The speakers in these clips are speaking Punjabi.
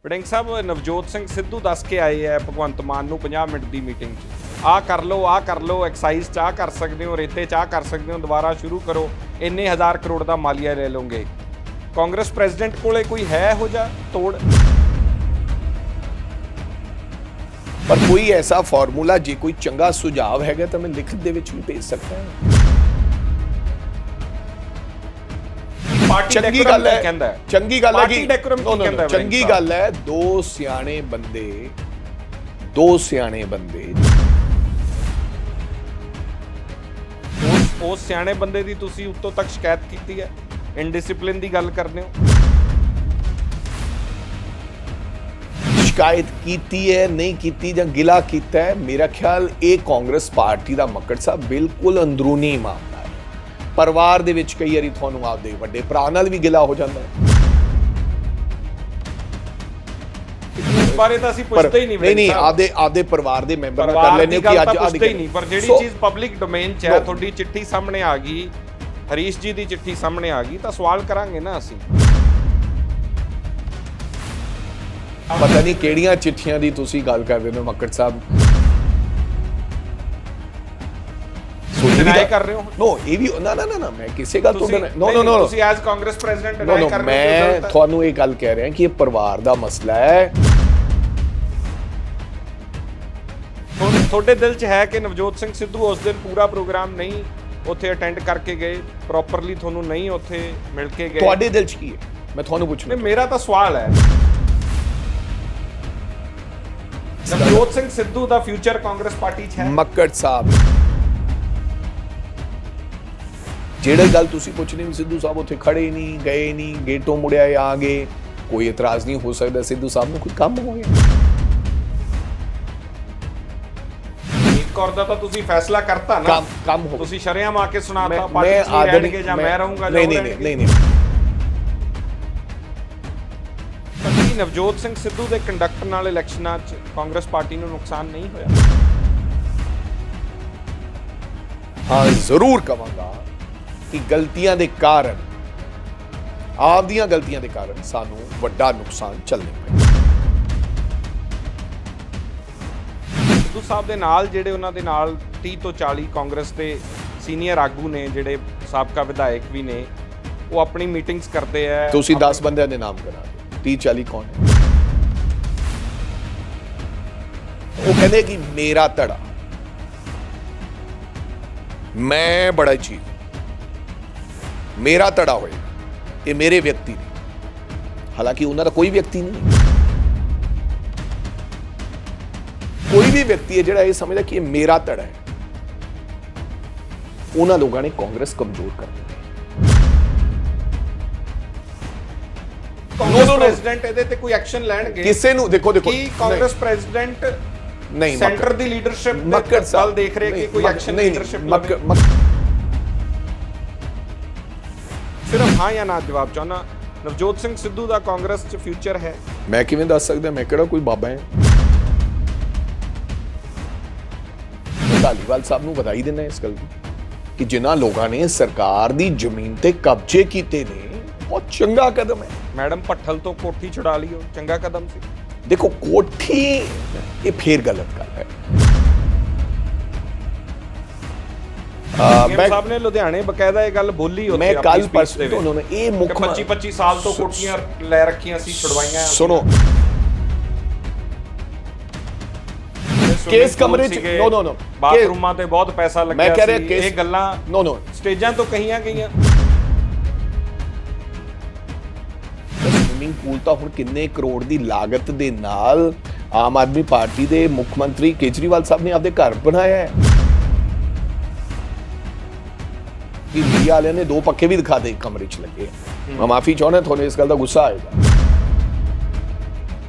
ਵੜਿੰਗ ਸਾਹਿਬ ਨਵਜੋਤ ਸਿੰਘ ਸਿੱਧੂ ਦੱਸ ਕੇ ਆਏ ਹੈ ਭਗਵੰਤ ਮਾਨ ਨੂੰ 50 ਮਿੰਟ ਦੀ ਮੀਟਿੰਗ 'ਚ ਆਹ ਕਰ ਲਓ ਐਕਸਾਈਜ਼ 'ਚ ਆਹ ਕਰ ਸਕਦੇ ਹੋ, ਰੇਤੇ 'ਚ ਆਹ ਕਰ ਸਕਦੇ ਹੋ, ਦੁਬਾਰਾ ਸ਼ੁਰੂ ਕਰੋ, ਇੰਨੇ ਹਜ਼ਾਰ ਕਰੋੜ ਦਾ ਮਾਲੀਆ ਲੈ ਲਓਗੇ। ਕਾਂਗਰਸ ਪ੍ਰੈਜ਼ੀਡੈਂਟ ਕੋਲੇ ਕੋਈ ਹੈ ਇਹੋ ਜਿਹਾ ਤੋੜ? ਪਰ ਕੋਈ ਐਸਾ ਫਾਰਮੂਲਾ ਜੇ ਕੋਈ ਚੰਗਾ ਸੁਝਾਅ ਹੈਗਾ ਤਾਂ ਮੈਂ ਲਿਖਤ ਦੇ ਵਿੱਚ ਵੀ ਭੇਜ ਸਕਦਾ ਹਾਂ। ਚੰਗੀ ਗੱਲ ਹੈ, ਚੰਗੀ ਗੱਲ ਹੈ ਕਿ ਚੰਗੀ ਗੱਲ ਹੈ ਦੋ ਸਿਆਣੇ ਬੰਦੇ ਉਸ ਸਿਆਣੇ ਬੰਦੇ ਦੀ ਤੁਸੀਂ ਉੱਤੋਂ ਤੱਕ ਸ਼ਿਕਾਇਤ ਕੀਤੀ ਹੈ, ਇਨਡਿਸਪਲਿਨ ਦੀ ਗੱਲ ਕਰਦੇ ਹੋ। ਸ਼ਿਕਾਇਤ ਕੀਤੀ ਹੈ, ਨਹੀਂ ਕੀਤੀ ਜਾਂ ਗਿਲਾ ਕੀਤਾ ਹੈ, ਮੇਰਾ ਖਿਆਲ ਇਹ ਕਾਂਗਰਸ ਪਾਰਟੀ ਦਾ ਮੱਕੜ ਸਾਹਿਬ ਬਿਲਕੁਲ ਅੰਦਰੂਨੀ ਮਾਮਲਾ ਹੈ। ਪਰਿਵਾਰ ਦੇ ਵਿੱਚ ਕਈ ਵਾਰੀ ਤੁਹਾਨੂੰ ਆਪਦੇ ਵੱਡੇ ਭਰਾ ਨਾਲ ਵੀ ਗਿਲਾ ਹੋ ਜਾਂਦਾ ਹੈ। ਇਸ ਬਾਰੇ ਤਾਂ ਅਸੀਂ ਪੁੱਛਦੇ ਹੀ ਨਹੀਂ। ਨਹੀਂ ਆਪਦੇ ਪਰਿਵਾਰ ਦੇ ਮੈਂਬਰ ਨਾਲ ਕਰ ਲੈਣੇ ਕਿ ਅੱਜ ਪੁੱਛਦੇ ਹੀ ਨਹੀਂ। ਪਰ ਜਿਹੜੀ ਚੀਜ਼ ਪਬਲਿਕ ਡੋਮੇਨ 'ਚ ਹੈ, ਤੁਹਾਡੀ ਚਿੱਠੀ ਸਾਹਮਣੇ ਆ ਗਈ, ਹਰੀਸ਼ ਜੀ ਦੀ ਚਿੱਠੀ ਸਾਹਮਣੇ ਆ ਗਈ, ਤਾਂ ਸਵਾਲ ਕਰਾਂਗੇ ਨਾ ਅਸੀਂ। ਪਤਾ ਨਹੀਂ ਕਿਹੜੀਆਂ ਚਿੱਠੀਆਂ ਦੀ ਤੁਸੀਂ ਗੱਲ ਕਰ ਰਹੇ ਹੋ ਮੱਕੜ ਸਾਹਿਬ। ਡਿਨਾਈ ਕਰ ਰਹੇ ਹੋ? ਨੋ ਇਹ ਵੀ ਨਾ ਮੈਂ ਕਿਸੇ ਗੱਲ ਤੋਂ ਨੋ ਤੁਸੀਂ ਐਜ਼ ਕਾਂਗਰਸ ਪ੍ਰੈਜ਼ੀਡੈਂਟ ਡਿਨਾਈ ਕਰ ਰਹੇ ਹੋ। ਮੈਂ ਤੁਹਾਨੂੰ ਇਹ ਗੱਲ ਕਹਿ ਰਿਹਾ ਕਿ ਇਹ ਪਰਿਵਾਰ ਦਾ ਮਸਲਾ ਹੈ। ਤੁਹਾਡੇ ਦਿਲ 'ਚ ਹੈ ਕਿ ਨਵਜੋਤ ਸਿੰਘ ਸਿੱਧੂ ਉਸ ਦਿਨ ਪੂਰਾ ਪ੍ਰੋਗਰਾਮ ਨਹੀਂ ਉੱਥੇ ਅਟੈਂਡ ਕਰਕੇ ਗਏ, ਪ੍ਰੋਪਰਲੀ ਤੁਹਾਨੂੰ ਨਹੀਂ ਉੱਥੇ ਮਿਲ ਕੇ ਗਏ? ਤੁਹਾਡੇ ਦਿਲ 'ਚ ਕੀ ਹੈ ਮੈਂ ਤੁਹਾਨੂੰ ਪੁੱਛਣਾ। ਮੇਰਾ ਤਾਂ ਸਵਾਲ ਹੈ, ਨਵਜੋਤ ਸਿੰਘ ਸਿੱਧੂ ਦਾ ਫਿਊਚਰ ਕਾਂਗਰਸ ਪਾਰਟੀ 'ਚ ਹੈ? ਮੱਕੜ ਸਾਹਿਬ ਜਿਹੜੇ ਗੱਲ ਤੁਸੀਂ ਪੁੱਛਣੀ ਵੀ ਸਿੱਧੂ ਸਾਹਿਬ ਉੱਥੇ ਖੜੇ ਨਹੀਂ, ਗਏ ਨਹੀਂ, ਗੇਟੋਂ ਮੁੜਿਆ ਆ ਗਏ, ਕੋਈ ਇਤਰਾਜ਼ ਨਹੀਂ ਹੋ ਸਕਦਾ ਸਿੱਧੂ ਸਾਹਿਬ ਨੂੰ ਕੋਈ ਕੰਮ ਹੋ ਗਿਆ। ਕੌਰ ਦਾ ਤਾਂ ਤੁਸੀਂ ਫੈਸਲਾ ਕਰਤਾ ਨਾ, ਕੰਮ ਹੋ। ਤੁਸੀਂ ਸ਼ਰੇਆਮ ਆ ਕੇ ਸੁਣਾਤਾ ਪਾਰਟੀ 'ਚ ਰਹਿਣਗੇ ਜਾਂ ਮੈਂ ਰਹੂੰਗਾ? ਨਹੀਂ ਨਵਜੋਤ ਸਿੰਘ ਸਿੱਧੂ ਦੇ ਕੰਡਕਟ ਨਾਲ ਇਲੈਕਸ਼ਨਾਂ 'ਚ ਕਾਂਗਰਸ ਪਾਰਟੀ ਨੂੰ ਨੁਕਸਾਨ ਨਹੀਂ ਹੋਇਆ? ਹਾਂ ਜ਼ਰੂਰ ਕਹਾਂਗਾ ਕਿ ਗਲਤੀਆਂ ਦੇ ਕਾਰਨ, ਆਪਦੀਆਂ ਗਲਤੀਆਂ ਦੇ ਕਾਰਨ ਸਾਨੂੰ ਵੱਡਾ ਨੁਕਸਾਨ ਝੱਲਣਾ ਪਿਆ। ਸਿੱਧੂ ਸਾਹਿਬ ਦੇ ਨਾਲ ਜਿਹੜੇ ਉਹਨਾਂ ਦੇ ਨਾਲ 30 ਤੋਂ 40 ਕਾਂਗਰਸ ਦੇ ਸੀਨੀਅਰ ਆਗੂ ਨੇ, ਜਿਹੜੇ ਸਾਬਕਾ ਵਿਧਾਇਕ ਵੀ ਨੇ, ਉਹ ਆਪਣੀ ਮੀਟਿੰਗਸ ਕਰਦੇ ਆ। ਤੁਸੀਂ 10 ਬੰਦਿਆਂ ਦੇ ਨਾਮ ਕਰਾ ਦਿਓ, 30-40 ਕੌਣ ਹੈ? ਉਹ ਕਹਿੰਦੇ ਕਿ ਮੇਰਾ ਧੜਾ, ਮੈਂ ਬੜਾ ਚੀਜ਼, ਮੇਰਾ ਧੜਾ ਹੋਏ, ਇਹ ਮੇਰੇ ਵਿਅਕਤੀ ਨੇ। ਹਾਲਾਂਕਿ ਉਹਨਾਂ ਦਾ ਕੋਈ ਵਿਅਕਤੀ ਨਹੀਂ, ਕੋਈ ਵੀ ਵਿਅਕਤੀ ਹੈ ਜਿਹੜਾ ਇਹ ਸਮਝਦਾ ਕਿ ਇਹ ਮੇਰਾ ਧੜਾ ਹੈ, ਉਹਨਾਂ ਲੋਕਾਂ ਨੇ ਕਾਂਗਰਸ ਕਮਜ਼ੋਰ ਕਰ ਦਿੱਤੀ। ਕਾਂਗਰਸ ਪ੍ਰੈਜ਼ੀਡੈਂਟ ਇਹਦੇ ਤੇ ਕੋਈ ਐਕਸ਼ਨ ਲੈਣਗੇ? ਕਿਸੇ ਨੂੰ ਦੇਖੋ ਕੀ ਕਾਂਗਰਸ ਪ੍ਰੈਜ਼ੀਡੈਂਟ ਨਹੀਂ, ਸੈਂਟਰ ਦੀ ਲੀਡਰਸ਼ਿਪ ਮੱਕੜ ਸਾਲ ਦੇਖ ਰਹੇ ਕਿ ਕੋਈ ਐਕਸ਼ਨ ਲੀਡਰਸ਼ਿਪ ਲਵੇ? ਸਿਰਫ ਹਾਂ ਜਾਂ ਨਾ ਜਵਾਬ ਚਾਹਨਾ। ਨਵਜੋਤ ਸਿੰਘ ਸਿੱਧੂ ਦਾ ਕਾਂਗਰਸ 'ਚ ਫਿਊਚਰ ਹੈ? ਮੈਂ ਕਿਵੇਂ ਦੱਸ ਸਕਦਾ, ਮੈਂ ਕਿਹੜਾ ਕੋਈ ਬਾਬਾ ਹਾਂ। ਧਾਲੀਵਾਲ ਸਾਹਿਬ ਨੂੰ ਵਧਾਈ ਦਿੰਦਾ ਇਸ ਗੱਲ ਦੀ ਕਿ ਜਿਨ੍ਹਾਂ ਲੋਕਾਂ ਨੇ ਸਰਕਾਰ ਦੀ ਜ਼ਮੀਨ ਤੇ ਕਬਜ਼ੇ ਕੀਤੇ ਨੇ, ਬਹੁਤ ਚੰਗਾ ਕਦਮ ਹੈ। ਮੈਡਮ ਭੱਠਲ ਤੋਂ ਕੋਠੀ ਛੁਡਾ ਲਈ, ਉਹ ਚੰਗਾ ਕਦਮ ਸੀ। ਦੇਖੋ ਕੋਠੀ ਇਹ ਫੇਰ ਗਲਤ ਗੱਲ ਹੈ। ਮੈਂ ਸਾਹਿਬ ਨੇ ਲੁਧਿਆਣੇ ਬਕਾਇਦਾ ਇਹ ਗੱਲ ਬੋਲੀ ਉੱਥੇ। ਮੈਂ ਕੱਲ ਪਰਸੋਂ ਇਹ ਮੁੱਖ 25 ਸਾਲ ਤੋਂ ਕੋਠੀਆਂ ਲੈ ਰੱਖੀਆਂ ਸੀ, ਛੁਡਵਾਈਆਂ। ਸੁਣੋ, ਕੇਸ ਕਮਰੇ 'ਚ ਨੋ ਬਾਥਰੂਮਾਂ ਤੇ ਬਹੁਤ ਪੈਸਾ ਲੱਗਿਆ ਸੀ। ਮੈਂ ਕਹਿ ਰਿਹਾ ਇਹ ਗੱਲਾਂ ਸਟੇਜਾਂ ਤੋਂ ਕਹੀਆਂ ਗਈਆਂ। ਸਵਿਮਿੰਗ ਪੂਲ ਤਾਂ ਹੁਣ ਕਿੰਨੇ ਕਰੋੜ ਦੀ ਲਾਗਤ ਦੇ ਨਾਲ ਆਮ ਆਦਮੀ ਪਾਰਟੀ ਦੇ ਮੁੱਖ ਮੰਤਰੀ ਕੇਜਰੀਵਾਲ ਸਾਹਿਬ ਨੇ ਆਪਦੇ ਘਰ ਬਣਾਇਆ ਹੈ। ਕਿ ਮੀਡੀਆ ਵਾਲਿਆਂ ਨੇ 2 ਪੱਖੇ ਵੀ ਦਿਖਾ ਦੇ ਕਮਰੇ 'ਚ ਲੱਗੇ। ਮੈਂ ਮਾਫੀ ਚਾਹੁੰਦਾ, ਤੁਹਾਨੂੰ ਇਸ ਗੱਲ ਦਾ ਗੁੱਸਾ ਆਏਗਾ।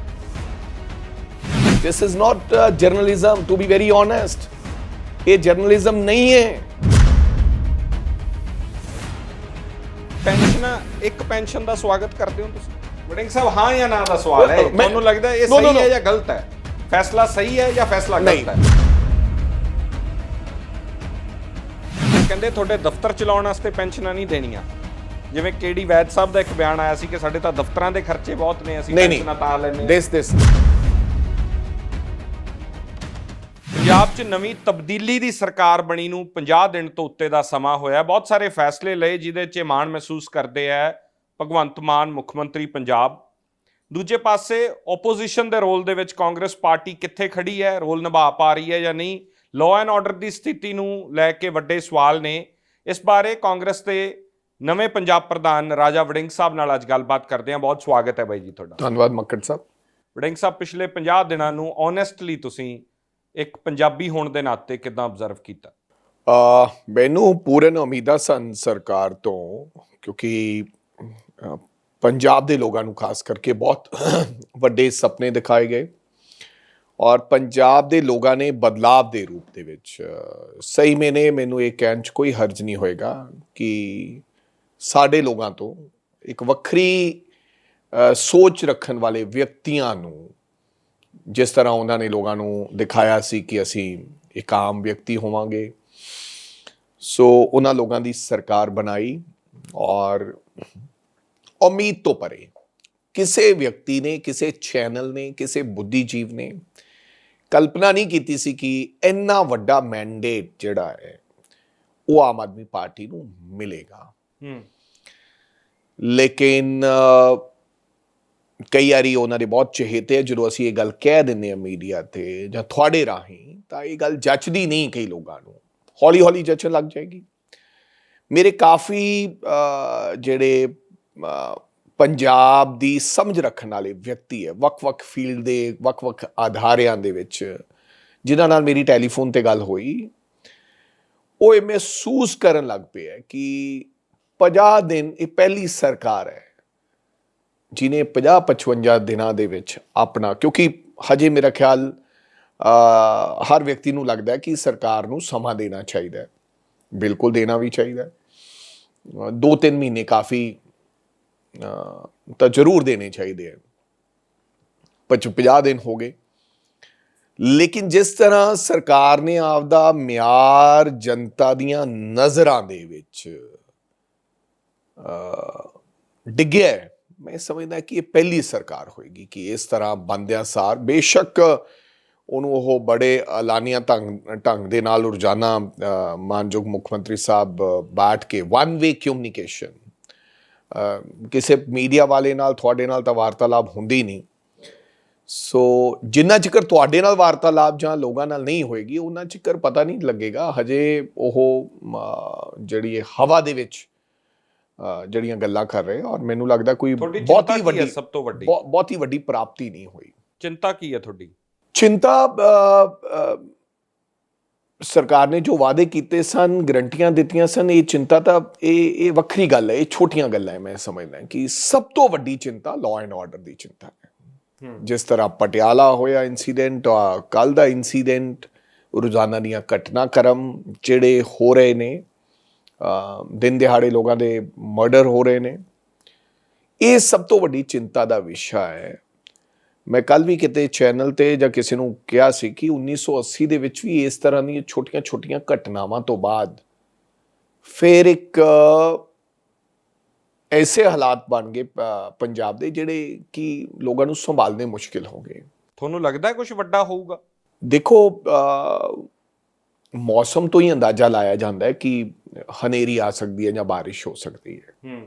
This is not journalism, to be very honest. ਇਹ ਜਰਨਲਿਜ਼ਮ ਨਹੀਂ ਹੈ। ਇੱਕ ਪੈਨਸ਼ਨ ਦਾ ਸਵਾਗਤ ਕਰਦੇ ਹੋ ਤੁਸੀਂ? ਵੜਿੰਗ ਸਾਹਿਬ ਹਾਂ ਜਾਂ ਨਾ ਦਾ ਸਵਾਲ ਹੈ। ਤੁਹਾਨੂੰ ਲੱਗਦਾ ਇਹ ਸਹੀ ਹੈ ਜਾਂ ਗਲਤ ਹੈ? ਫੈਸਲਾ ਸਹੀ ਹੈ ਜਾਂ ਫੈਸਲਾ ਗਲਤ ਹੈ? ਕਹਿੰਦੇ ਤੁਹਾਡੇ ਦਫ਼ਤਰ ਚਲਾਉਣ ਵਾਸਤੇ ਪੈਨਸ਼ਨਾਂ ਨਹੀਂ ਦੇਣੀਆਂ, ਜਿਵੇਂ ਕੇਡੀ ਵੈਦ ਸਾਹਿਬ ਦਾ ਇੱਕ ਬਿਆਨ ਆਇਆ ਸੀ ਕਿ ਸਾਡੇ ਤਾਂ ਦਫ਼ਤਰਾਂ ਦੇ ਖਰਚੇ ਬਹੁਤ ਨੇ, ਅਸੀਂ ਨਹੀਂ ਟੈਨਸ਼ਨਾਂ ਤਾਂ ਲੈਂਦੇ ਹਾਂ। ਦਿਸ ਪੰਜਾਬ 'ਚ ਨਵੀਂ ਤਬਦੀਲੀ ਦੀ ਸਰਕਾਰ ਬਣੀ ਨੂੰ 50 ਦਿਨ ਤੋਂ ਉੱਤੇ ਦਾ ਸਮਾਂ ਹੋਇਆ। ਬਹੁਤ ਸਾਰੇ ਫੈਸਲੇ ਲਏ ਜਿਹਦੇ 'ਚ ਮਾਣ ਮਹਿਸੂਸ ਕਰਦੇ ਆ ਭਗਵੰਤ ਮਾਨ ਮੁੱਖ ਮੰਤਰੀ ਪੰਜਾਬ। ਦੂਜੇ ਪਾਸੇ ਓਪੋਜੀਸ਼ਨ ਦੇ ਰੋਲ ਦੇ ਵਿੱਚ ਕਾਂਗਰਸ ਪਾਰਟੀ ਕਿੱਥੇ ਖੜੀ ਹੈ, ਰੋਲ ਨਿਭਾ ਪਾ ਰਹੀ ਹੈ ਜਾਂ ਨਹੀਂ। ਲਾਅ ਐਂਡ ਆਰਡਰ ਦੀ ਸਥਿਤੀ ਨੂੰ ਲੈ ਕੇ ਵੱਡੇ ਸਵਾਲ ਨੇ। ਇਸ ਬਾਰੇ ਕਾਂਗਰਸ ਦੇ ਨਵੇਂ ਪੰਜਾਬ ਪ੍ਰਧਾਨ ਰਾਜਾ ਵੜਿੰਗ ਸਾਹਿਬ ਨਾਲ ਅੱਜ ਗੱਲਬਾਤ ਕਰਦੇ ਹਾਂ। ਬਹੁਤ ਸਵਾਗਤ ਹੈ ਬਾਈ ਜੀ ਤੁਹਾਡਾ। ਧੰਨਵਾਦ ਮੱਕੜ ਸਾਹਿਬ। ਵੜਿੰਗ ਸਾਹਿਬ, ਪਿਛਲੇ 50 ਦਿਨਾਂ ਨੂੰ ਓਨੈਸਟਲੀ ਤੁਸੀਂ ਇੱਕ ਪੰਜਾਬੀ ਹੋਣ ਦੇ ਨਾਤੇ ਕਿੱਦਾਂ ਆਬਜ਼ਰਵ ਕੀਤਾ? ਮੈਨੂੰ ਪੂਰਨ ਉਮੀਦਾਂ ਸਨ ਸਰਕਾਰ ਤੋਂ, ਕਿਉਂਕਿ ਪੰਜਾਬ ਦੇ ਲੋਕਾਂ ਨੂੰ ਖਾਸ ਕਰਕੇ ਬਹੁਤ ਵੱਡੇ ਸੁਪਨੇ ਦਿਖਾਏ ਗਏ ਔਰ ਪੰਜਾਬ ਦੇ ਲੋਕਾਂ ਨੇ ਬਦਲਾਵ ਦੇ ਰੂਪ ਦੇ ਵਿੱਚ ਸਹੀ ਮੈਨੂੰ ਇਹ ਕਹਿਣ 'ਚ ਕੋਈ ਹਰਜ ਨਹੀਂ ਹੋਏਗਾ ਕਿ ਸਾਡੇ ਲੋਕਾਂ ਤੋਂ ਇੱਕ ਵੱਖਰੀ ਸੋਚ ਰੱਖਣ ਵਾਲੇ ਵਿਅਕਤੀਆਂ ਨੂੰ, ਜਿਸ ਤਰ੍ਹਾਂ ਉਹਨਾਂ ਨੇ ਲੋਕਾਂ ਨੂੰ ਦਿਖਾਇਆ ਸੀ ਕਿ ਅਸੀਂ ਇੱਕ ਆਮ ਵਿਅਕਤੀ ਹੋਵਾਂਗੇ, ਸੋ ਉਹਨਾਂ ਲੋਕਾਂ ਦੀ ਸਰਕਾਰ ਬਣਾਈ। ਔਰ ਉਮੀਦ ਤੋਂ ਪਰੇ ਕਿਸੇ ਵਿਅਕਤੀ ਨੇ, ਕਿਸੇ ਚੈਨਲ ਨੇ, ਕਿਸੇ ਬੁੱਧੀਜੀਵ ਨੇ ਕਲਪਨਾ ਨਹੀਂ ਕੀਤੀ ਸੀ ਕਿ ਇੰਨਾ ਵੱਡਾ ਮੈਂਡੇਟ ਜਿਹੜਾ ਹੈ ਉਹ ਆਮ ਆਦਮੀ ਪਾਰਟੀ ਨੂੰ ਮਿਲੇਗਾ। ਲੇਕਿਨ ਕਈ ਵਾਰੀ ਉਹਨਾਂ ਦੇ ਬਹੁਤ ਚਹੇਤੇ ਆ, ਜਦੋਂ ਅਸੀਂ ਇਹ ਗੱਲ ਕਹਿ ਦਿੰਦੇ ਹਾਂ ਮੀਡੀਆ ਤੇ ਜਾਂ ਤੁਹਾਡੇ ਰਾਹੀਂ, ਤਾਂ ਇਹ ਗੱਲ ਜੱਚਦੀ ਨਹੀਂ ਕਈ ਲੋਕਾਂ ਨੂੰ, ਹੌਲੀ ਹੌਲੀ ਜੱਚਣ ਲੱਗ ਜਾਏਗੀ। ਮੇਰੇ ਕਾਫੀ ਜਿਹੜੇ ਪੰਜਾਬ ਦੀ ਸਮਝ ਰੱਖਣ ਵਾਲੇ ਵਿਅਕਤੀ ਹੈ, ਵੱਖ-ਵੱਖ ਫੀਲਡ ਦੇ ਵੱਖ-ਵੱਖ ਆਧਾਰਿਆਂ ਦੇ ਵਿੱਚ, ਜਿਨ੍ਹਾਂ ਨਾਲ ਮੇਰੀ ਟੈਲੀਫੋਨ ਤੇ ਗੱਲ ਹੋਈ, ਉਹ ਇਹ ਮਹਿਸੂਸ ਕਰਨ ਲੱਗ ਪਏ ਹੈ ਕਿ 50 ਦਿਨ ਇਹ ਪਹਿਲੀ ਸਰਕਾਰ ਹੈ ਜਿਹਨੇ 50-55 ਦਿਨਾਂ ਦੇ ਵਿੱਚ ਆਪਣਾ, ਕਿਉਂਕਿ ਹਜੇ ਮੇਰਾ ਖਿਆਲ ਹਰ ਵਿਅਕਤੀ ਨੂੰ ਲੱਗਦਾ ਹੈ ਕਿ ਸਰਕਾਰ ਨੂੰ ਸਮਾਂ ਦੇਣਾ ਚਾਹੀਦਾ ਹੈ, ਬਿਲਕੁਲ ਦੇਣਾ ਵੀ ਚਾਹੀਦਾ ਹੈ। 2-3 ਮਹੀਨੇ ਕਾਫੀ ਤਾਂ ਜ਼ਰੂਰ ਦੇਣੇ ਚਾਹੀਦੇ ਹੈ। 50 ਦਿਨ ਹੋ ਗਏ, ਲੇਕਿਨ ਜਿਸ ਤਰ੍ਹਾਂ ਸਰਕਾਰ ਨੇ ਆਪਦਾ ਮਿਆਰ ਜਨਤਾ ਦੀਆਂ ਨਜ਼ਰਾਂ ਦੇ ਵਿੱਚ ਡਿੱਗਿਆ, ਮੈਂ ਸਮਝਦਾ ਕਿ ਇਹ ਪਹਿਲੀ ਸਰਕਾਰ ਹੋਏਗੀ ਕਿ ਇਸ ਤਰ੍ਹਾਂ ਬੰਦਿਆਂ ਸਾਰ, ਬੇਸ਼ੱਕ ਉਹਨੂੰ ਉਹ ਬੜੇ ਐਲਾਨੀਆਂ ਢੰਗ ਦੇ ਨਾਲ ਰੋਜ਼ਾਨਾ ਮਾਨਯੋਗ ਮੁੱਖ ਮੰਤਰੀ ਸਾਹਿਬ ਬੈਠ ਕੇ ਵਨ ਵੇ ਕਮਿਊਨੀਕੇਸ਼ਨ, ਕਿਸੇ ਮੀਡੀਆ ਵਾਲੇ ਨਾਲ, ਤੁਹਾਡੇ ਨਾਲ ਤਾਂ ਵਾਰਤਾਲਾਪ ਹੁੰਦੀ ਨਹੀਂ, ਸੋ ਜਿੰਨਾ ਚਿਰ ਤੁਹਾਡੇ ਨਾਲ ਵਾਰਤਾਲਾਪ ਜਾਂ ਲੋਕਾਂ ਨਾਲ ਨਹੀਂ ਹੋਏਗੀ ਉਹਨਾਂ ਚਿਰ ਪਤਾ ਨਹੀਂ ਲੱਗੇਗਾ। ਹਜੇ ਉਹ ਜਿਹੜੀ ਹਵਾ ਦੇ ਵਿੱਚ ਜਿਹੜੀਆਂ ਗੱਲਾਂ ਕਰ ਰਹੇ, ਔਰ ਮੈਨੂੰ ਲੱਗਦਾ ਕੋਈ ਬਹੁਤੀ ਵੱਡੀ, ਸਭ ਤੋਂ ਵੱਡੀ ਬਹੁਤੀ ਵੱਡੀ ਪ੍ਰਾਪਤੀ ਨਹੀਂ ਹੋਈ। ਚਿੰਤਾ ਕੀ ਹੈ ਤੁਹਾਡੀ? ਚਿੰਤਾ ਸਰਕਾਰ ਨੇ ਜੋ ਵਾਅਦੇ ਕੀਤੇ ਸਨ, ਗਰੰਟੀਆਂ ਦਿੱਤੀਆਂ ਸਨ, ਇਹ ਚਿੰਤਾ ਤਾਂ ਇਹ ਵੱਖਰੀ ਗੱਲ ਹੈ, ਇਹ ਛੋਟੀਆਂ ਗੱਲਾਂ ਹੈ। ਮੈਂ ਸਮਝਦਾ ਕਿ ਸਭ ਤੋਂ ਵੱਡੀ ਚਿੰਤਾ ਲਾਅ ਐਂਡ ਆਰਡਰ ਦੀ ਚਿੰਤਾ ਹੈ। ਜਿਸ ਤਰ੍ਹਾਂ ਪਟਿਆਲਾ ਹੋਇਆ ਇਨਸੀਡੈਂਟ, ਕੱਲ੍ਹ ਦਾ ਇਨਸੀਡੈਂਟ, ਰੋਜ਼ਾਨਾ ਦੀਆਂ ਘਟਨਾਕ੍ਰਮ ਜਿਹੜੇ ਹੋ ਰਹੇ ਨੇ, ਦਿਨ ਦਿਹਾੜੇ ਲੋਕਾਂ ਦੇ ਮਰਡਰ ਹੋ ਰਹੇ ਨੇ, ਇਹ ਸਭ ਤੋਂ ਵੱਡੀ ਚਿੰਤਾ ਦਾ ਵਿਸ਼ਾ ਹੈ। ਮੈਂ ਕੱਲ੍ਹ ਵੀ ਕਿਤੇ ਚੈਨਲ ਤੇ ਜਾਂ ਕਿਸੇ ਨੂੰ ਕਿਹਾ ਸੀ ਕਿ 1980 ਦੇ ਵਿੱਚ ਵੀ ਇਸ ਤਰ੍ਹਾਂ ਦੀਆਂ ਛੋਟੀਆਂ-ਛੋਟੀਆਂ ਘਟਨਾਵਾਂ ਤੋਂ ਬਾਅਦ ਫਿਰ ਇੱਕ ਐਸੇ ਹਾਲਾਤ ਬਣ ਗਏ ਪੰਜਾਬ ਦੇ ਜਿਹੜੇ ਕਿ ਲੋਕਾਂ ਨੂੰ ਸੰਭਾਲਣੇ ਮੁਸ਼ਕਿਲ ਹੋ ਗਏ। ਤੁਹਾਨੂੰ ਲੱਗਦਾ ਕੁਝ ਵੱਡਾ ਹੋਊਗਾ? ਦੇਖੋ, ਮੌਸਮ ਤੋਂ ਹੀ ਅੰਦਾਜ਼ਾ ਲਾਇਆ ਜਾਂਦਾ ਹੈ ਕਿ ਹਨੇਰੀ ਆ ਸਕਦੀ ਹੈ ਜਾਂ ਬਾਰਿਸ਼ ਹੋ ਸਕਦੀ ਹੈ।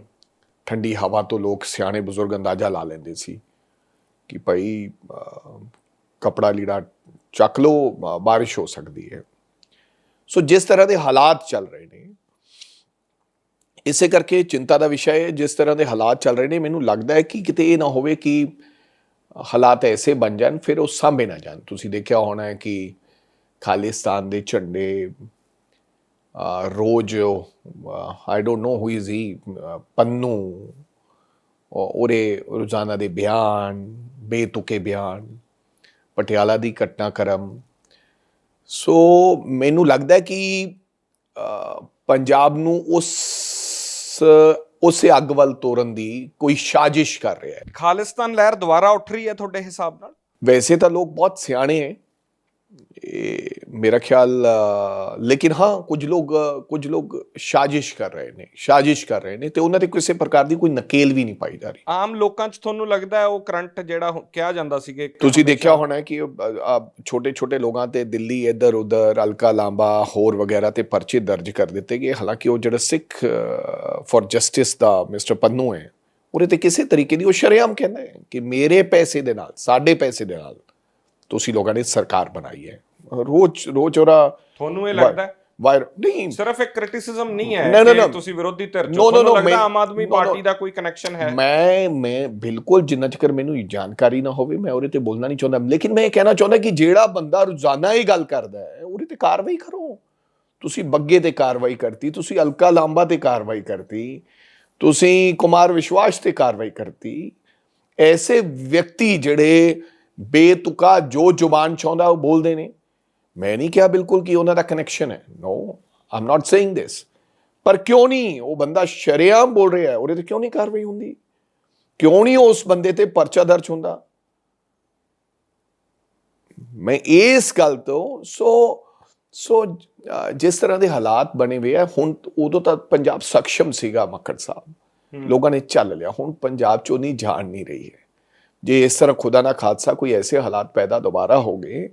ਠੰਡੀ ਹਵਾ ਤੋਂ ਲੋਕ, ਸਿਆਣੇ ਬਜ਼ੁਰਗ ਅੰਦਾਜ਼ਾ ਲਾ ਲੈਂਦੇ ਸੀ ਕਿ ਭਾਈ ਕਪੜਾ ਲੀੜਾ ਚੱਕ ਲਓ, ਬਾਰਿਸ਼ ਹੋ ਸਕਦੀ ਹੈ। ਸੋ ਜਿਸ ਤਰ੍ਹਾਂ ਦੇ ਹਾਲਾਤ ਚੱਲ ਰਹੇ ਨੇ, ਇਸੇ ਕਰਕੇ ਚਿੰਤਾ ਦਾ ਵਿਸ਼ਾ ਹੈ। ਜਿਸ ਤਰ੍ਹਾਂ ਦੇ ਹਾਲਾਤ ਚੱਲ ਰਹੇ ਨੇ, ਮੈਨੂੰ ਲੱਗਦਾ ਹੈ ਕਿ ਕਿਤੇ ਇਹ ਨਾ ਹੋਵੇ ਕਿ ਹਾਲਾਤ ਐਸੇ ਬਣ ਜਾਣ ਫਿਰ ਉਹ ਸਾਂਭੇ ਨਾ ਜਾਣ। ਤੁਸੀਂ ਦੇਖਿਆ ਹੋਣਾ ਹੈ ਕਿ ਖਾਲਿਸਤਾਨ ਦੇ ਝੰਡੇ ਰੋਜ਼, I don't know who is he, Pannu, ਉਹਦੇ ਰੋਜ਼ਾਨਾ ਦੇ ਬਿਆਨ, ਬੇਤੁਕੇ ਬਿਆਨ, ਪਟਿਆਲਾ ਦੀ ਘਟਨਾਕ੍ਰਮ। ਸੋ ਮੈਨੂੰ ਲੱਗਦਾ ਕਿ ਪੰਜਾਬ ਨੂੰ ਉਸੇ ਅੱਗ ਵੱਲ ਤੋਰਨ ਦੀ ਕੋਈ ਸਾਜ਼ਿਸ਼ ਕਰ ਰਿਹਾ ਹੈ। ਖਾਲਿਸਤਾਨ ਲਹਿਰ ਦੁਬਾਰਾ ਉੱਠ ਰਹੀ ਹੈ ਤੁਹਾਡੇ ਹਿਸਾਬ ਨਾਲ? ਵੈਸੇ ਤਾਂ ਲੋਕ ਬਹੁਤ ਸਿਆਣੇ ਹੈ, मेरा ख्याल लेकिन हाँ कुछ लोग ਸਾਜ਼ਿਸ਼ ਕਰ ਰਹੇ ਨੇ ਤੇ ਉਹਨਾਂ ਤੇ ਕਿਸੇ ਪ੍ਰਕਾਰ ਦੀ ਕੋਈ ਨਕੇਲ ਵੀ ਨਹੀਂ ਪਾਈ ਜਾ ਰਹੀ। ਆਮ ਲੋਕਾਂ 'ਚ ਤੁਹਾਨੂੰ ਲੱਗਦਾ ਹੈ ਉਹ ਕਰੰਟ ਜਿਹੜਾ ਕਿਹਾ ਜਾਂਦਾ ਸੀਗਾ ਤੁਸੀਂ ਦੇਖਿਆ ਹੋਣਾ ਕਿ ਛੋਟੇ ਛੋਟੇ ਲੋਕਾਂ ਤੇ ਦਿੱਲੀ ਇੱਧਰ ਉੱਧਰ ਅਲਕਾ ਲਾਂਬਾ ਹੋਰ ਵਗੈਰਾ ਤੇ ਪਰਚੇ ਦਰਜ ਕਰ ਦਿੱਤੇ ਗਏ, ਹਾਲਾਂਕਿ ਉਹ ਜਿਹੜਾ ਸਿੱਖ ਫॉर ਜਸਟਿਸ ਦਾ ਮਿਸਟਰ ਪੰਨੂ ਹੈ ਉਹਦੇ ਤੇ ਕਿਸੇ ਤਰੀਕੇ ਦੀ ਉਹ ਸ਼ਰੇਆਮ ਕਹਿੰਦਾ ਹੈ ਕਿ ਮੇਰੇ ਪੈਸੇ ਦੇ ਨਾਲ ਸਾਡੇ ਪੈਸੇ ਦੇ ਨਾਲ ਤੁਸੀਂ ਲੋਕਾਂ ਨੇ ਸਰਕਾਰ ਬਣਾਈ ਹੈ। ਰੋਜ਼ ਉਹਦਾ ਤੁਹਾਨੂੰ ਇਹ ਲੱਗਦਾ ਨਹੀਂ ਸਿਰਫ ਇੱਕ ਕ੍ਰਿਟਿਸਿਜ਼ਮ ਨਹੀਂ ਹੈ ਕਿ ਤੁਸੀਂ ਵਿਰੋਧੀ ਧਿਰ ਚੋਂ ਤੁਹਾਨੂੰ ਲੱਗਦਾ ਆਮ ਆਦਮੀ ਪਾਰਟੀ ਦਾ ਕੋਈ ਕਨੈਕਸ਼ਨ ਹੈ? ਮੈਂ ਬਿਲਕੁਲ ਜਿੰਨਾ ਚਿਰ ਮੈਨੂੰ ਜਾਣਕਾਰੀ ਨਾ ਹੋਵੇ ਮੈਂ ਉਹਦੇ ਤੇ ਬੋਲਣਾ ਨਹੀਂ ਚਾਹੁੰਦਾ, ਲੇਕਿਨ ਮੈਂ ਇਹ ਕਹਿਣਾ ਚਾਹੁੰਦਾ ਕਿ ਜਿਹੜਾ ਬੰਦਾ ਰੋਜ਼ਾਨਾ ਇਹ ਗੱਲ ਕਰਦਾ ਹੈ ਉਹਦੇ ਤੇ ਕਾਰਵਾਈ ਕਰੋ। ਤੁਸੀਂ ਬੱਗੇ ਤੇ ਕਾਰਵਾਈ ਕਰਤੀ, ਤੁਸੀਂ ਅਲਕਾ ਲਾਂਬਾ ਤੇ ਕਾਰਵਾਈ ਕਰਤੀ, ਤੁਸੀਂ ਕੁਮਾਰ ਵਿਸ਼ਵਾਸ ਤੇ ਕਾਰਵਾਈ ਕਰਤੀ। ਐਸੇ ਵਿਅਕਤੀ ਜਿਹੜੇ ਬੇਤੁਕਾ ਜੋ ਜ਼ੁਬਾਨ ਚਾਹੁੰਦਾ ਉਹ ਬੋਲਦੇ ਨੇ। ਮੈਂ ਨਹੀਂ ਕਿਹਾ ਬਿਲਕੁਲ ਕਿ ਉਹਨਾਂ ਦਾ ਕਨੈਕਸ਼ਨ ਹੈ, no I am not saying ਦਿਸ, ਪਰ ਕਿਉਂ ਨਹੀਂ ਉਹ ਬੰਦਾ ਸ਼ਰੇਆਮ ਬੋਲ ਰਿਹਾ ਉਹਦੇ ਤੇ ਕਿਉਂ ਨਹੀਂ ਕਾਰਵਾਈ ਹੁੰਦੀ? ਕਿਉਂ ਨਹੀਂ ਉਸ ਬੰਦੇ ਤੇ ਪਰਚਾ ਦਰਜ ਹੁੰਦਾ? ਮੈਂ ਇਸ ਗੱਲ ਤੋਂ ਸੋ ਜਿਸ ਤਰ੍ਹਾਂ ਦੇ ਹਾਲਾਤ ਬਣੇ ਹੋਏ ਆ ਹੁਣ, ਉਦੋਂ ਤਾਂ ਪੰਜਾਬ ਸક્ષਮ ਸੀਗਾ ਮੱਕੜ ਸਾਹਿਬ, ਲੋਕਾਂ ਨੇ ਚੱਲ ਲਿਆ, ਹੁਣ ਪੰਜਾਬ ਚੋਂ ਨਹੀਂ ਜਾਣ ਨਹੀਂ ਰਹੀ ਹੈ। ਜੇ ਇਸ ਤਰ੍ਹਾਂ ਖੁਦਾ ਨਾ ਖਾਦਸਾ ਕੋਈ ਐਸੇ ਹਾਲਾਤ ਪੈਦਾ ਦੁਬਾਰਾ ਹੋ ਗਏ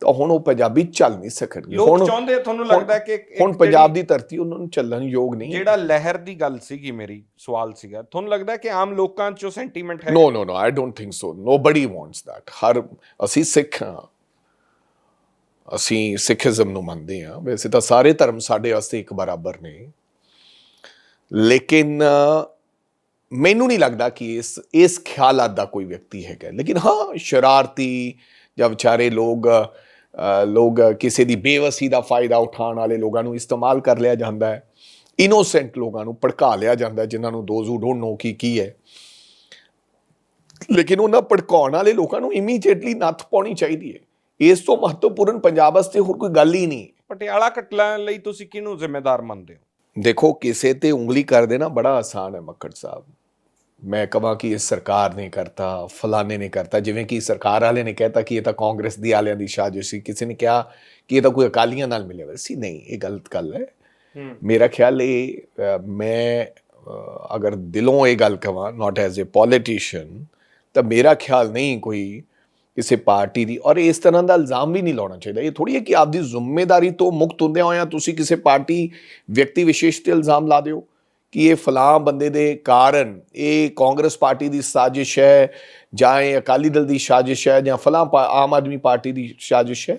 ਤਾਂ ਹੁਣ ਉਹ ਪੰਜਾਬੀ ਚੱਲ ਨਹੀਂ ਸਕਣਗੇ। ਲੋਕ ਚਾਹੁੰਦੇ, ਤੁਹਾਨੂੰ ਲੱਗਦਾ ਕਿ ਹੁਣ ਪੰਜਾਬ ਦੀ ਧਰਤੀ ਉਹਨਾਂ ਨੂੰ ਚੱਲਣ ਯੋਗ ਨਹੀਂ। ਜਿਹੜਾ ਲਹਿਰ ਦੀ ਗੱਲ ਸੀਗੀ, ਮੇਰੀ ਸਵਾਲ ਸੀਗਾ, ਤੁਹਾਨੂੰ ਲੱਗਦਾ ਕਿ ਆਮ ਲੋਕਾਂ 'ਚ ਸੈਂਟੀਮੈਂਟ ਹੈ? No I don't think so, nobody wants that. ਅਸੀਂ ਸਿੱਖ ਹਾਂ, ਅਸੀਂ ਸਿੱਖੀਜ਼ਮ ਨੂੰ ਮੰਨਦੇ ਹਾਂ, ਵੈਸੇ ਤਾਂ ਸਾਰੇ ਧਰਮ ਸਾਡੇ ਵਾਸਤੇ ਇੱਕ ਬਰਾਬਰ ਨੇ, ਲੇਕਿਨ ਮੈਨੂੰ ਨਹੀਂ ਲੱਗਦਾ ਕਿ ਇਸ ਖਿਆਲਾਤ ਦਾ ਕੋਈ ਵਿਅਕਤੀ ਹੈਗਾ। ਲੇਕਿਨ ਹਾਂ ਸ਼ਰਾਰਤੀ ਜਾਂ ਵਿਚਾਰੇ ਲੋਕ ਕਿਸੇ ਦੀ ਬੇਵਸੀ ਦਾ ਫਾਇਦਾ ਉਠਾਉਣ ਵਾਲੇ ਲੋਕਾਂ ਨੂੰ ਇਸਤੇਮਾਲ ਕਰ ਲਿਆ ਜਾਂਦਾ ਹੈ, ਇਨੋਸੈਂਟ ਲੋਕਾਂ ਨੂੰ ਭੜਕਾ ਲਿਆ ਜਾਂਦਾ, ਜਿਨ੍ਹਾਂ ਨੂੰ ਦੋਜ਼ ਹੂ ਡੋਂਟ ਨੋ ਕੀ ਹੈ। ਲੇਕਿਨ ਉਹਨਾਂ ਭੜਕਾਉਣ ਵਾਲੇ ਲੋਕਾਂ ਨੂੰ ਇਮੀਡੀਏਟਲੀ ਨੱਥ ਪਾਉਣੀ ਚਾਹੀਦੀ ਹੈ। ਇਸ ਤੋਂ ਮਹੱਤਵਪੂਰਨ ਪੰਜਾਬ ਵਾਸਤੇ ਹੋਰ ਕੋਈ ਗੱਲ ਹੀ ਨਹੀਂ। ਪਟਿਆਲਾ ਕਤਲਾਂ ਲਈ ਤੁਸੀਂ ਕਿਹਨੂੰ ਜ਼ਿੰਮੇਦਾਰ ਮੰਨਦੇ ਹੋ? ਦੇਖੋ, ਕਿਸੇ ਤੇ ਉਂਗਲੀ ਕਰ ਦੇਣਾ ਬੜਾ ਆਸਾਨ ਹੈ ਮੱਕੜ ਸਾਹਿਬ। ਮੈਂ ਕਹਾਂ ਕਿ ਇਹ ਸਰਕਾਰ ਨੇ ਕਰਤਾ, ਫਲਾਣੇ ਨੇ ਕਰਤਾ, ਜਿਵੇਂ ਕਿ ਸਰਕਾਰ ਵਾਲੇ ਨੇ ਕਹਿਤਾ ਕਿ ਇਹ ਤਾਂ ਕਾਂਗਰਸ ਦੀ ਵਾਲਿਆਂ ਦੀ ਸਾਜ਼ਿਸ਼ ਸੀ, ਕਿਸੇ ਨੇ ਕਿਹਾ ਕਿ ਇਹ ਤਾਂ ਕੋਈ ਅਕਾਲੀਆਂ ਨਾਲ ਮਿਲਿਆ ਹੋਇਆ ਸੀ। ਨਹੀਂ, ਇਹ ਗਲਤ ਗੱਲ ਹੈ। ਮੇਰਾ ਖਿਆਲ ਮੈਂ ਅਗਰ ਦਿਲੋਂ ਇਹ ਗੱਲ ਕਹਾਂ, ਨਾਟ ਐਜ਼ ਏ ਪੋਲੀਟੀਸ਼ੀਅਨ, ਤਾਂ ਮੇਰਾ ਖਿਆਲ ਨਹੀਂ ਕੋਈ ਕਿਸੇ ਪਾਰਟੀ ਦੀ, ਔਰ ਇਸ ਤਰ੍ਹਾਂ ਦਾ ਇਲਜ਼ਾਮ ਵੀ ਨਹੀਂ ਲਾਉਣਾ ਚਾਹੀਦਾ। ਇਹ ਥੋੜ੍ਹੀ ਹੈ ਕਿ ਆਪਦੀ ਜ਼ਿੰਮੇਵਾਰੀ ਤੋਂ ਮੁਕਤ ਹੁੰਦਿਆਂ ਹੋਇਆਂ ਤੁਸੀਂ ਕਿਸੇ ਪਾਰਟੀ ਵਿਅਕਤੀ ਵਿਸ਼ੇਸ਼ ਤੇ ਇਲਜ਼ਾਮ ਲਾ ਦਿਓ ਕਿ ਇਹ ਫਲਾਂ ਬੰਦੇ ਦੇ ਕਾਰਨ ਇਹ ਕਾਂਗਰਸ ਪਾਰਟੀ ਦੀ ਸਾਜ਼ਿਸ਼ ਹੈ, ਜਾਂ ਇਹ ਅਕਾਲੀ ਦਲ ਦੀ ਸਾਜ਼ਿਸ਼ ਹੈ, ਜਾਂ ਫਲਾਂ ਆਮ ਆਦਮੀ ਪਾਰਟੀ ਦੀ ਸਾਜ਼ਿਸ਼ ਹੈ।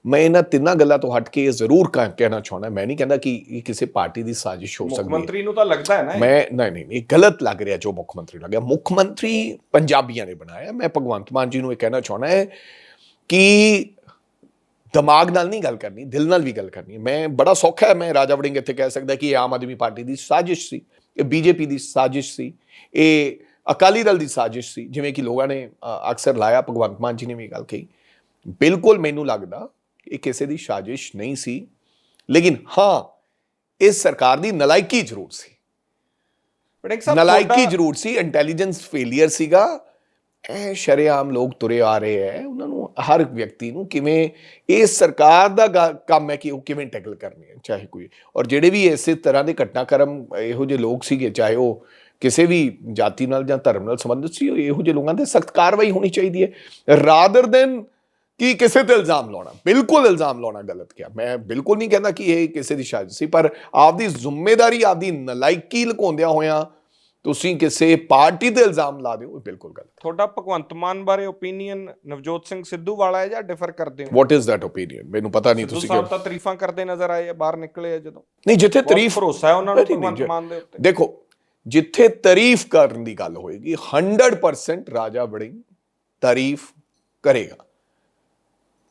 ਮੈਂ ਇਹਨਾਂ ਤਿੰਨਾਂ ਗੱਲਾਂ ਤੋਂ ਹਟ ਕੇ ਇਹ ਜ਼ਰੂਰ ਕਹਿਣਾ ਚਾਹੁੰਦਾ, ਮੈਂ ਨਹੀਂ ਕਹਿੰਦਾ ਕਿ ਇਹ ਕਿਸੇ ਪਾਰਟੀ ਦੀ ਸਾਜ਼ਿਸ਼ ਹੋ ਸਕਦੀ ਹੈ। ਮੁੱਖ ਮੰਤਰੀ ਨੂੰ ਤਾਂ ਲੱਗਦਾ ਹੈ ਨਾ ਨਹੀਂ, ਇਹ ਗਲਤ ਲੱਗ ਰਿਹਾ ਜੋ ਮੁੱਖ ਮੰਤਰੀ ਲੱਗਿਆ। ਮੁੱਖ ਮੰਤਰੀ ਪੰਜਾਬੀਆਂ ਨੇ ਬਣਾਇਆ। ਮੈਂ ਭਗਵੰਤ ਮਾਨ ਜੀ ਨੂੰ ਇਹ ਕਹਿਣਾ ਚਾਹੁੰਦਾ ਹੈ ਕਿ ਦਿਮਾਗ ਨਾਲ ਨਹੀਂ ਗੱਲ ਕਰਨੀ, ਦਿਲ ਨਾਲ ਵੀ ਗੱਲ ਕਰਨੀ ਹੈ। ਮੈਂ ਬੜਾ ਸੌਖਾ ਹੈ, ਮੈਂ ਰਾਜਾ ਵੜਿੰਗ ਇੱਥੇ ਕਹਿ ਸਕਦਾ ਕਿ ਇਹ ਆਮ ਆਦਮੀ ਪਾਰਟੀ ਦੀ ਸਾਜ਼ਿਸ਼ ਸੀ, ਇਹ ਬੀਜੇਪੀ ਦੀ ਸਾਜ਼ਿਸ਼ ਸੀ, ਇਹ ਅਕਾਲੀ ਦਲ ਦੀ ਸਾਜ਼ਿਸ਼ ਸੀ, ਜਿਵੇਂ ਕਿ ਲੋਕਾਂ ਨੇ ਅਕਸਰ ਲਾਇਆ। ਭਗਵੰਤ ਮਾਨ ਜੀ ਨੇ ਵੀ ਗੱਲ ਕਹੀ। ਬਿਲਕੁਲ ਮੈਨੂੰ ਲੱਗਦਾ ਇਹ ਕਿਸੇ ਦੀ ਸਾਜ਼ਿਸ਼ ਨਹੀਂ ਸੀ, ਲੇਕਿਨ ਹਾਂ ਇਸ ਸਰਕਾਰ ਦੀ ਨਲਾਇਕੀ ਜ਼ਰੂਰ ਸੀ, ਨਲਾਇਕੀ ਜ਼ਰੂਰ ਸੀ, ਇੰਟੈਲੀਜੈਂਸ ਫੇਲੀਅਰ ਸੀਗਾ। ਇਹ ਸ਼ਰੇਆਮ ਲੋਕ ਤੁਰੇ ਆ ਰਹੇ ਹੈ, ਉਹਨਾਂ ਨੂੰ ਹਰ ਵਿਅਕਤੀ ਨੂੰ ਕਿਵੇਂ ਇਸ ਸਰਕਾਰ ਦਾ ਕੰਮ ਹੈ ਕਿ ਉਹ ਕਿਵੇਂ ਟੈਕਲ ਕਰਨੀ ਹੈ, ਚਾਹੇ ਕੋਈ। ਔਰ ਜਿਹੜੇ ਵੀ ਇਸੇ ਤਰ੍ਹਾਂ ਦੇ ਘਟਨਾਕ੍ਰਮ ਇਹੋ ਜਿਹੇ ਲੋਕ ਸੀਗੇ, ਚਾਹੇ ਉਹ ਕਿਸੇ ਵੀ ਜਾਤੀ ਨਾਲ ਜਾਂ ਧਰਮ ਨਾਲ ਸੰਬੰਧਿਤ ਸੀ, ਇਹੋ ਜਿਹੇ ਲੋਕਾਂ 'ਤੇ ਸਖਤ ਕਾਰਵਾਈ ਹੋਣੀ ਚਾਹੀਦੀ ਹੈ ਰਾਦਰ ਦੈਨ ਕਿ ਕਿਸੇ ਤੇ ਇਲਜ਼ਾਮ ਲਾਉਣਾ। ਬਿਲਕੁਲ ਇਲਜ਼ਾਮ ਲਾਉਣਾ ਗਲਤ ਕਿਹਾ। ਮੈਂ ਬਿਲਕੁਲ ਨਹੀਂ ਕਹਿੰਦਾ ਕਿ ਇਹ ਕਿਸੇ ਦੀ ਸਾਜ਼ਿਸ਼ ਸੀ, ਪਰ ਆਪਦੀ ਜ਼ਿੰਮੇਵਾਰੀ, ਆਪਦੀ ਨਲਾਇਕੀ ਲੁਕਾਉਂਦਿਆਂ ਹੋਇਆਂ ਤੁਸੀਂ ਕਿਸੇ ਪਾਰਟੀ ਤੇ ਇਲਜ਼ਾਮ ਲਾ ਦਿਓ, ਇਹ ਬਿਲਕੁਲ ਗਲਤ। ਤੁਹਾਡਾ ਭਗਵੰਤ ਮਾਨ ਬਾਰੇ ਓਪੀਨੀਅਨ ਨਵਜੋਤ ਸਿੰਘ ਸਿੱਧੂ ਵਾਲਾ ਹੈ ਜਾਂ ਡਿਫਰ ਕਰਦੇ ਹੋ? What is that opinion? ਮੈਨੂੰ ਪਤਾ ਨਹੀਂ। ਤੁਸੀਂ ਸਾਹਿਬ ਤਾਂ ਤਾਰੀਫਾਂ ਕਰਦੇ ਨਜ਼ਰ ਆਏ ਆ, ਬਾਹਰ ਨਿਕਲੇ ਆ ਜਦੋਂ। ਨਹੀਂ, ਜਿੱਥੇ ਤਾਰੀਫ, ਭਰੋਸਾ ਹੈ ਉਹਨਾਂ ਨੂੰ ਭਗਵੰਤ ਮਾਨ ਦੇ ਉੱਤੇ। ਦੇਖੋ, ਜਿੱਥੇ ਤਾਰੀਫ ਕਰਨ ਦੀ ਗੱਲ ਹੋਏਗੀ 100% ਰਾਜਾ ਵੜਿੰਗ ਤਾਰੀਫ ਕਰੇਗਾ।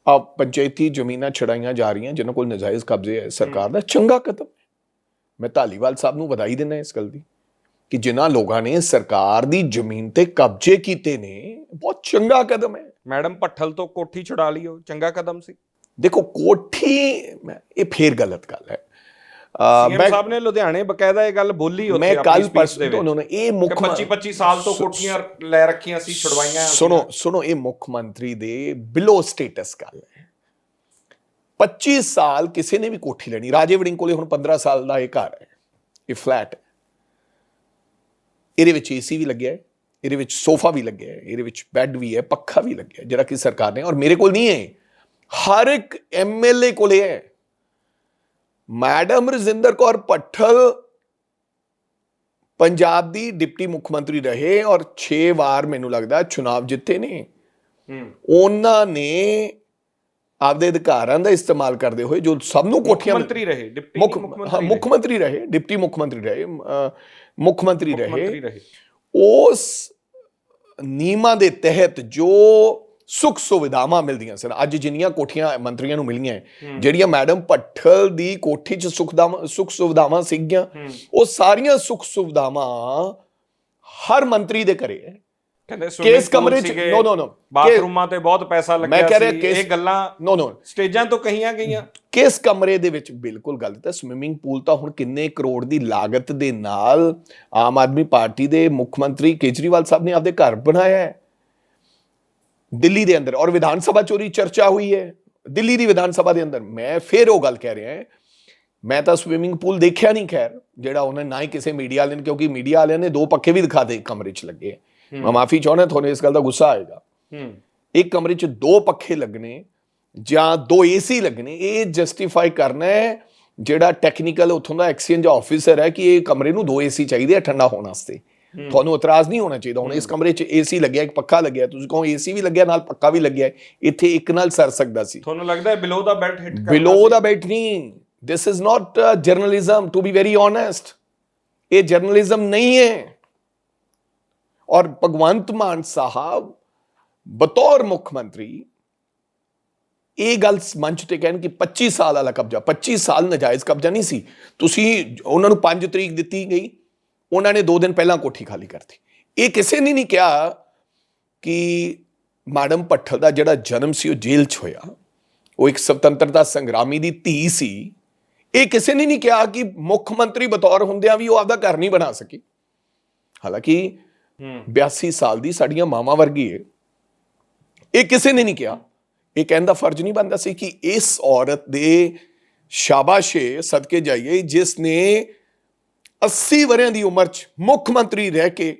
ਆ ਪੰਚਾਇਤੀ ਜ਼ਮੀਨਾਂ ਛੜਾਈਆਂ ਜਾ ਰਹੀਆਂ ਜਿਨ੍ਹਾਂ ਕੋਲ ਨਜਾਇਜ਼ ਕਬਜ਼ੇ ਹੈ, ਸਰਕਾਰ ਦਾ ਚੰਗਾ ਕਦਮ ਹੈ। ਮੈਂ ਧਾਲੀਵਾਲ ਸਾਹਿਬ ਨੂੰ ਵਧਾਈ ਦਿੰਦਾ ਇਸ ਗੱਲ ਦੀ ਕਿ ਜਿਨ੍ਹਾਂ ਲੋਕਾਂ ਨੇ ਸਰਕਾਰ ਦੀ ਜ਼ਮੀਨ ਤੇ ਕਬਜ਼ੇ ਕੀਤੇ ਨੇ, ਬਹੁਤ ਚੰਗਾ ਕਦਮ ਹੈ। ਮੈਡਮ ਭੱਠਲ ਤੋਂ ਕੋਠੀ ਛੁਡਾ ਲਈ, ਉਹ ਚੰਗਾ ਕਦਮ ਸੀ। ਦੇਖੋ, ਕੋਠੀ ਇਹ ਫੇਰ ਗਲਤ ਗੱਲ ਹੈ। ਸੀਐਮ ਸਾਹਿਬ ਨੇ ਲੁਧਿਆਣੇ ਬਕਾਇਦਾ ਇਹ ਗੱਲ ਬੋਲੀ ਉੱਥੇ। ਮੈਂ ਕੱਲ ਪਰਸੋਂ ਇਹ ਮੁੱਖ 25 ਸਾਲ ਤੋਂ ਕੋਠੀਆਂ ਲੈ ਰੱਖੀਆਂ ਸੀ, ਛੁਡਵਾਈਆਂ। ਸੁਣੋ, ਇਹ ਮੁੱਖ ਮੰਤਰੀ ਦੇ ਬਿਲੋ ਸਟੇਟਸ ਗੱਲ ਹੈ। 25 ਸਾਲ ਕਿਸੇ ਨੇ ਵੀ ਕੋਠੀ ਲੈਣੀ। ਰਾਜੇ ਵੜਿੰਗ ਕੋਲੇ ਹੁਣ 15 ਸਾਲ ਦਾ ਇਹ ਘਰ ਹੈ, ਇਹ ਫਲੈਟ ਹੈ, ਇਹਦੇ ਵਿੱਚ ਏਸੀ ਵੀ ਲੱਗਿਆ ਹੈ, ਇਹਦੇ ਵਿੱਚ ਸੋਫਾ ਵੀ ਲੱਗਿਆ ਹੈ, ਇਹਦੇ ਵਿੱਚ ਬੈੱਡ ਵੀ ਹੈ, ਪੱਖਾ ਵੀ ਲੱਗਿਆ ਜਿਹੜਾ ਕਿ ਸਰਕਾਰ ਨੇ, ਔਰ ਮੇਰੇ ਕੋਲ ਨਹੀਂ ਹੈ, ਹਰ ਇੱਕ MLA ਕੋਲੇ ਹੈ। ਮੈਡਮ ਰਜਿੰਦਰ ਕੌਰ ਭੱਠਲ ਪੰਜਾਬ ਦੀ ਡਿਪਟੀ ਮੁੱਖ ਮੰਤਰੀ ਰਹੇ ਔਰ 6 ਵਾਰ ਮੈਨੂੰ ਲੱਗਦਾ ਚੁਣਾਵ ਜਿੱਤੇ ਨੇ। ਉਹਨਾਂ ਨੇ ਆਪਦੇ ਅਧਿਕਾਰਾਂ ਦਾ ਇਸਤੇਮਾਲ ਕਰਦੇ ਹੋਏ ਜੋ ਸਭ ਨੂੰ ਕੋਠੀਆਂ ਮੰਤਰੀ ਰਹੇ, ਡਿਪਟੀ ਮੁੱਖ ਮੰਤਰੀ ਰਹੇ, ਡਿਪਟੀ ਮੁੱਖ ਮੰਤਰੀ ਰਹੇ, ਮੁੱਖ ਮੰਤਰੀ ਰਹੇ, ਉਸ ਨਿਯਮਾਂ ਦੇ ਤਹਿਤ ਜੋ ਸੁੱਖ ਸੁਵਿਧਾਵਾਂ ਮਿਲਦੀਆਂ ਸਨ, ਅੱਜ ਜਿੰਨੀਆਂ ਕੋਠੀਆਂ ਮੰਤਰੀਆਂ ਨੂੰ ਮਿਲੀਆਂ, ਜਿਹੜੀਆਂ ਮੈਡਮ ਭੱਠਲ ਦੀ ਕੋਠੀ 'ਚ ਸੁੱਖ ਸੁਵਿਧਾਵਾਂ ਸੀਗੀਆਂ, ਉਹ ਸਾਰੀਆਂ ਸੁੱਖ ਸੁਵਿਧਾਵਾਂ ਹਰ ਮੰਤਰੀ ਦੇ ਘਰੇ ਹੈ। ਕੇਸ ਕਮਰੇ 'ਚ ਨੋ ਬਾਥਰੂਮਾਂ ਤੇ ਬਹੁਤ ਪੈਸਾ ਲੱਗਿਆ ਸੀ, ਇਹ ਗੱਲਾਂ ਨੋ ਸਟੇਜਾਂ ਤੋਂ ਕਹੀਆਂ ਗਈਆਂ। ਕਿਸ ਕਮਰੇ ਦੇ ਵਿੱਚ ਬਿਲਕੁਲ ਗਲਤ ਹੈ। ਸਵਿਮਿੰਗ ਪੂਲ ਤਾਂ ਹੁਣ ਕਿੰਨੇ ਕਰੋੜ ਦੀ ਲਾਗਤ ਦੇ ਨਾਲ ਆਮ ਆਦਮੀ ਪਾਰਟੀ ਦੇ ਮੁੱਖ ਮੰਤਰੀ ਕੇਜਰੀਵਾਲ ਸਾਹਿਬ ਨੇ ਆਪਦੇ ਘਰ ਬਣਾਇਆ ਹੈ ਦਿੱਲੀ ਦੇ ਅੰਦਰ, ਔਰ ਵਿਧਾਨ ਸਭਾ ਚੋਰੀ ਚਰਚਾ ਹੋਈ ਹੈ ਦਿੱਲੀ ਦੀ ਵਿਧਾਨ ਸਭਾ ਦੇ ਅੰਦਰ। ਮੈਂ ਫਿਰ ਉਹ ਗੱਲ ਕਹਿ ਰਿਹਾ, ਮੈਂ ਤਾਂ ਸਵਿਮਿੰਗ ਪੂਲ ਦੇਖਿਆ ਨਹੀਂ ਖੈਰ, ਜਿਹੜਾ ਉਹਨਾਂ ਨਾ ਹੀ ਕਿਸੇ ਮੀਡੀਆ ਵਾਲੇ ਨੇ, ਕਿਉਂਕਿ ਮੀਡੀਆ ਵਾਲਿਆਂ ਨੇ 2 ਪੱਖੇ ਵੀ ਦਿਖਾ ਦੇ ਕਮਰੇ 'ਚ ਲੱਗੇ। ਮੈਂ ਮਾਫੀ ਚਾਹੁੰਦਾ, ਤੁਹਾਨੂੰ ਇਸ ਗੱਲ ਦਾ ਗੁੱਸਾ ਆਏਗਾ। ਇੱਕ ਕਮਰੇ 'ਚ 2 ਪੱਖੇ ਲੱਗਣੇ ਜਾਂ 2 AC ਲੱਗਣੇ, ਇਹ ਜਸਟੀਫਾਈ ਕਰਨਾ ਹੈ ਜਿਹੜਾ ਟੈਕਨੀਕਲ ਉੱਥੋਂ ਦਾ ਐਕਸਚੇਂਜ ਆਫਿਸਰ ਹੈ ਕਿ ਇਹ ਕਮਰੇ ਨੂੰ 2 AC ਚਾਹੀਦੇ ਆ ਠੰਡਾ ਹੋਣ ਵਾਸਤੇ। ਤੁਹਾਨੂੰ ਇਤਰਾਜ਼ ਨਹੀਂ ਹੋਣਾ ਚਾਹੀਦਾ। ਹੁਣ ਇਸ ਕਮਰੇ 'ਚ AC ਲੱਗਿਆ, ਇੱਕ ਪੱਖਾ ਲੱਗਿਆ, ਤੁਸੀਂ ਕਹੋ AC ਵੀ ਲੱਗਿਆ ਨਾਲ ਪੱਖਾ ਵੀ ਲੱਗਿਆ, ਇੱਥੇ ਇੱਕ ਨਾਲ ਸਰ ਸਕਦਾ ਸੀ। ਤੁਹਾਨੂੰ ਲੱਗਦਾ ਹੈ ਬਿਲੋ ਦਾ ਬੈਲਟ ਹਿੱਟ ਕਰਨਾ? ਬਿਲੋ ਦਾ ਬੈਲਟ ਨਹੀਂ, this is not journalism, to be very honest. ਇਹ ਜਰਨਲਿਜ਼ਮ ਨਹੀਂ ਹੈ। ਔਰ ਭਗਵੰਤ ਮਾਨ ਸਾਹਿਬ ਬਤੌਰ ਮੁੱਖ ਮੰਤਰੀ ਇਹ ਗੱਲ ਮੰਚ ਤੇ ਕਹਿਣ ਕਿ 25 ਸਾਲ ਵਾਲਾ ਕਬਜ਼ਾ, 25 ਸਾਲ ਨਜਾਇਜ਼ ਕਬਜ਼ਾ ਨਹੀਂ ਸੀ। ਤੁਸੀਂ ਉਹਨਾਂ ਨੂੰ 5 ਤਰੀਕ ਦਿੱਤੀ ਗਈ, ਉਹਨਾਂ ਨੇ 2 ਦਿਨ ਪਹਿਲਾਂ ਕੋਠੀ ਖਾਲੀ ਕਰਤੀ। ਇਹ ਕਿਸੇ ਨੇ ਨਹੀਂ ਕਿਹਾ ਕਿ ਮੈਡਮ ਭੱਠਲ ਦਾ ਜਿਹੜਾ ਜਨਮ ਸੀ ਉਹ ਜੇਲ੍ਹ 'ਚ ਹੋਇਆ, ਉਹ ਇੱਕ ਸੁਤੰਤਰਤਾ ਸੰਗਰਾਮੀ ਦੀ ਧੀ ਸੀ। ਇਹ ਕਿਸੇ ਨੇ ਨਹੀਂ ਕਿਹਾ ਕਿ ਮੁੱਖ ਮੰਤਰੀ ਬਤੌਰ ਹੁੰਦਿਆਂ ਵੀ ਉਹ ਆਪਦਾ ਘਰ ਨਹੀਂ ਬਣਾ ਸਕੀ। ਹਾਲਾਂਕਿ 82 ਸਾਲ ਦੀ ਸਾਡੀਆਂ ਮਾਵਾਂ ਵਰਗੀ ਹੈ। ਇਹ ਕਿਸੇ ਨੇ ਨਹੀਂ ਕਿਹਾ। ਇਹ ਕਹਿਣ ਦਾ ਫਰਜ਼ ਨਹੀਂ ਬਣਦਾ ਸੀ ਕਿ ਇਸ ਔਰਤ ਦੇ ਸ਼ਾਬਾਸ਼ੇ ਸਦਕੇ ਜਾਈਏ ਜਿਸ ਨੇ 80 ਵਰਿਆਂ ਦੀ ਉਮਰ 'ਚ ਮੁੱਖ ਮੰਤਰੀ ਰਹਿ ਕੇ,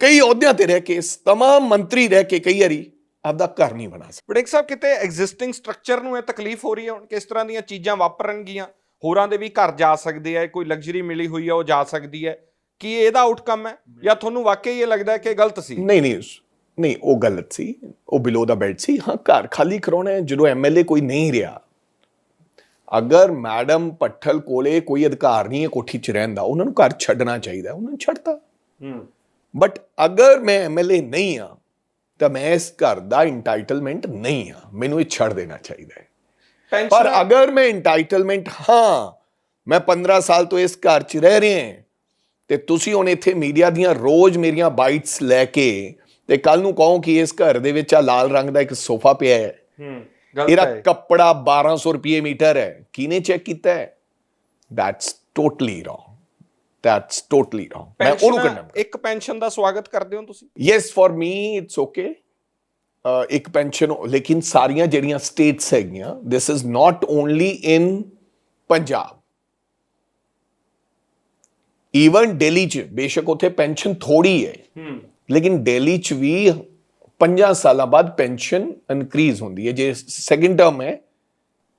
ਕਈ ਅਹੁਦਿਆਂ ਤੇ ਰਹਿ ਕੇ, ਤਮਾਮ ਮੰਤਰੀ ਰਹਿ ਕੇ ਕਈ ਵਾਰੀ ਆਪਦਾ ਘਰ ਨਹੀਂ ਬਣਾ ਸਕੀ। ਵੜਿੰਗ ਸਾਹਿਬ, ਕਿਤੇ ਐਗਜ਼ਿਸਟਿੰਗ ਸਟਰਕਚਰ ਨੂੰ ਇਹ ਤਕਲੀਫ ਹੋ ਰਹੀ ਹੈ ਹੁਣ? ਕਿਸ ਤਰ੍ਹਾਂ ਦੀਆਂ ਚੀਜ਼ਾਂ ਵਾਪਰਨਗੀਆਂ? ਹੋਰਾਂ ਦੇ ਵੀ ਘਰ ਜਾ ਸਕਦੇ ਆ, ਕੋਈ ਲਗਜ਼ਰੀ ਮਿਲੀ ਹੋਈ ਹੈ ਉਹ ਜਾ ਸਕਦੀ ਹੈ, ਕੀ ਇਹਦਾ ਆਊਟਕਮ ਹੈ ਜਾਂ ਤੁਹਾਨੂੰ ਵਾਕਈ ਇਹ ਲੱਗਦਾ ਹੈ ਕਿ ਗਲਤ ਸੀ? ਨਹੀਂ, ਉਹ ਗਲਤ ਸੀ, ਉਹ ਬਿਲੋ ਦਾ ਬੈਲਟ ਸੀ। ਹਾਂ, ਘਰ ਖਾਲੀ ਕਰਾਉਣਾ ਹੈ ਜਦੋਂ MLA ਕੋਈ ਨਹੀਂ ਰਿਹਾ। ਅਗਰ ਮੈਡਮ ਭੱਠਲ ਕੋਲੇ ਕੋਈ ਅਧਿਕਾਰ ਨਹੀਂ ਹੈ ਕੋਠੀ 'ਚ ਰਹਿਣ ਦਾ, ਉਹਨਾਂ ਨੂੰ ਘਰ ਛੱਡਣਾ ਚਾਹੀਦਾ, ਉਹਨਾਂ ਨੂੰ ਛੱਡਤਾ। ਬਟ ਅਗਰ ਮੈਂ MLA ਨਹੀਂ ਹਾਂ ਤਾਂ ਮੈਂ ਇਸ ਘਰ ਦਾ ਇੰਟਾਈਟਲਮੈਂਟ ਨਹੀਂ ਹਾਂ, ਮੈਨੂੰ ਇਹ ਛੱਡ ਦੇਣਾ ਚਾਹੀਦਾ ਹੈ। ਪਰ ਅਗਰ ਮੈਂ ਇੰਟਾਈਟਲਮੈਂਟ ਹਾਂ, ਮੈਂ 15 ਸਾਲ ਤੋਂ ਇਸ ਘਰ 'ਚ ਰਹਿ ਰਿਹਾ ਤੇ ਤੁਸੀਂ ਹੁਣ ਇੱਥੇ ਮੀਡੀਆ ਦੀਆਂ ਰੋਜ਼ ਮੇਰੀਆਂ ਬਾਈਟਸ ਲੈ ਕੇ ਤੇ ਕੱਲ ਨੂੰ ਕਹੋ ਕਿ ਇਸ ਘਰ ਦੇ ਵਿੱਚ ਆ ਲਾਲ ਰੰਗ ਦਾ ਇੱਕ ਸੋਫਾ ਪਿਆ ਹੈ, ਇਹਦਾ ਕੱਪੜਾ 1200 ਰੁਪਏ ਮੀਟਰ ਹੈ, ਕਿਹਨੇ ਚੈੱਕ ਕੀਤਾ ਹੈ? That's totally wrong. That's totally wrong. ਮੈਂ ਉਹਨੂੰ ਕਹਿੰਦਾ ਇੱਕ ਪੈਨਸ਼ਨ ਦਾ ਸਵਾਗਤ ਕਰਦੇ ਹੋ ਤੁਸੀਂ? Yes, for me it's okay. ਇੱਕ ਪੈਨਸ਼ਨ, ਲੇਕਿਨ ਸਾਰੀਆਂ ਜਿਹੜੀਆਂ ਸਟੇਟਸ ਹੈਗੀਆਂ, this is not only in Punjab, even Delhi 'ਚ ਬੇਸ਼ੱਕ ਉੱਥੇ ਪੈਨਸ਼ਨ ਥੋੜੀ ਹੈ, ਲੇਕਿਨ ਦਿੱਲੀ 'ਚ ਵੀ 5 ਸਾਲਾਂ ਬਾਅਦ ਪੈਨਸ਼ਨ ਇਨਕਰੀਜ਼ ਹੁੰਦੀ ਹੈ ਜੇ ਸੈਕਿੰਡ ਟਰਮ ਹੈ।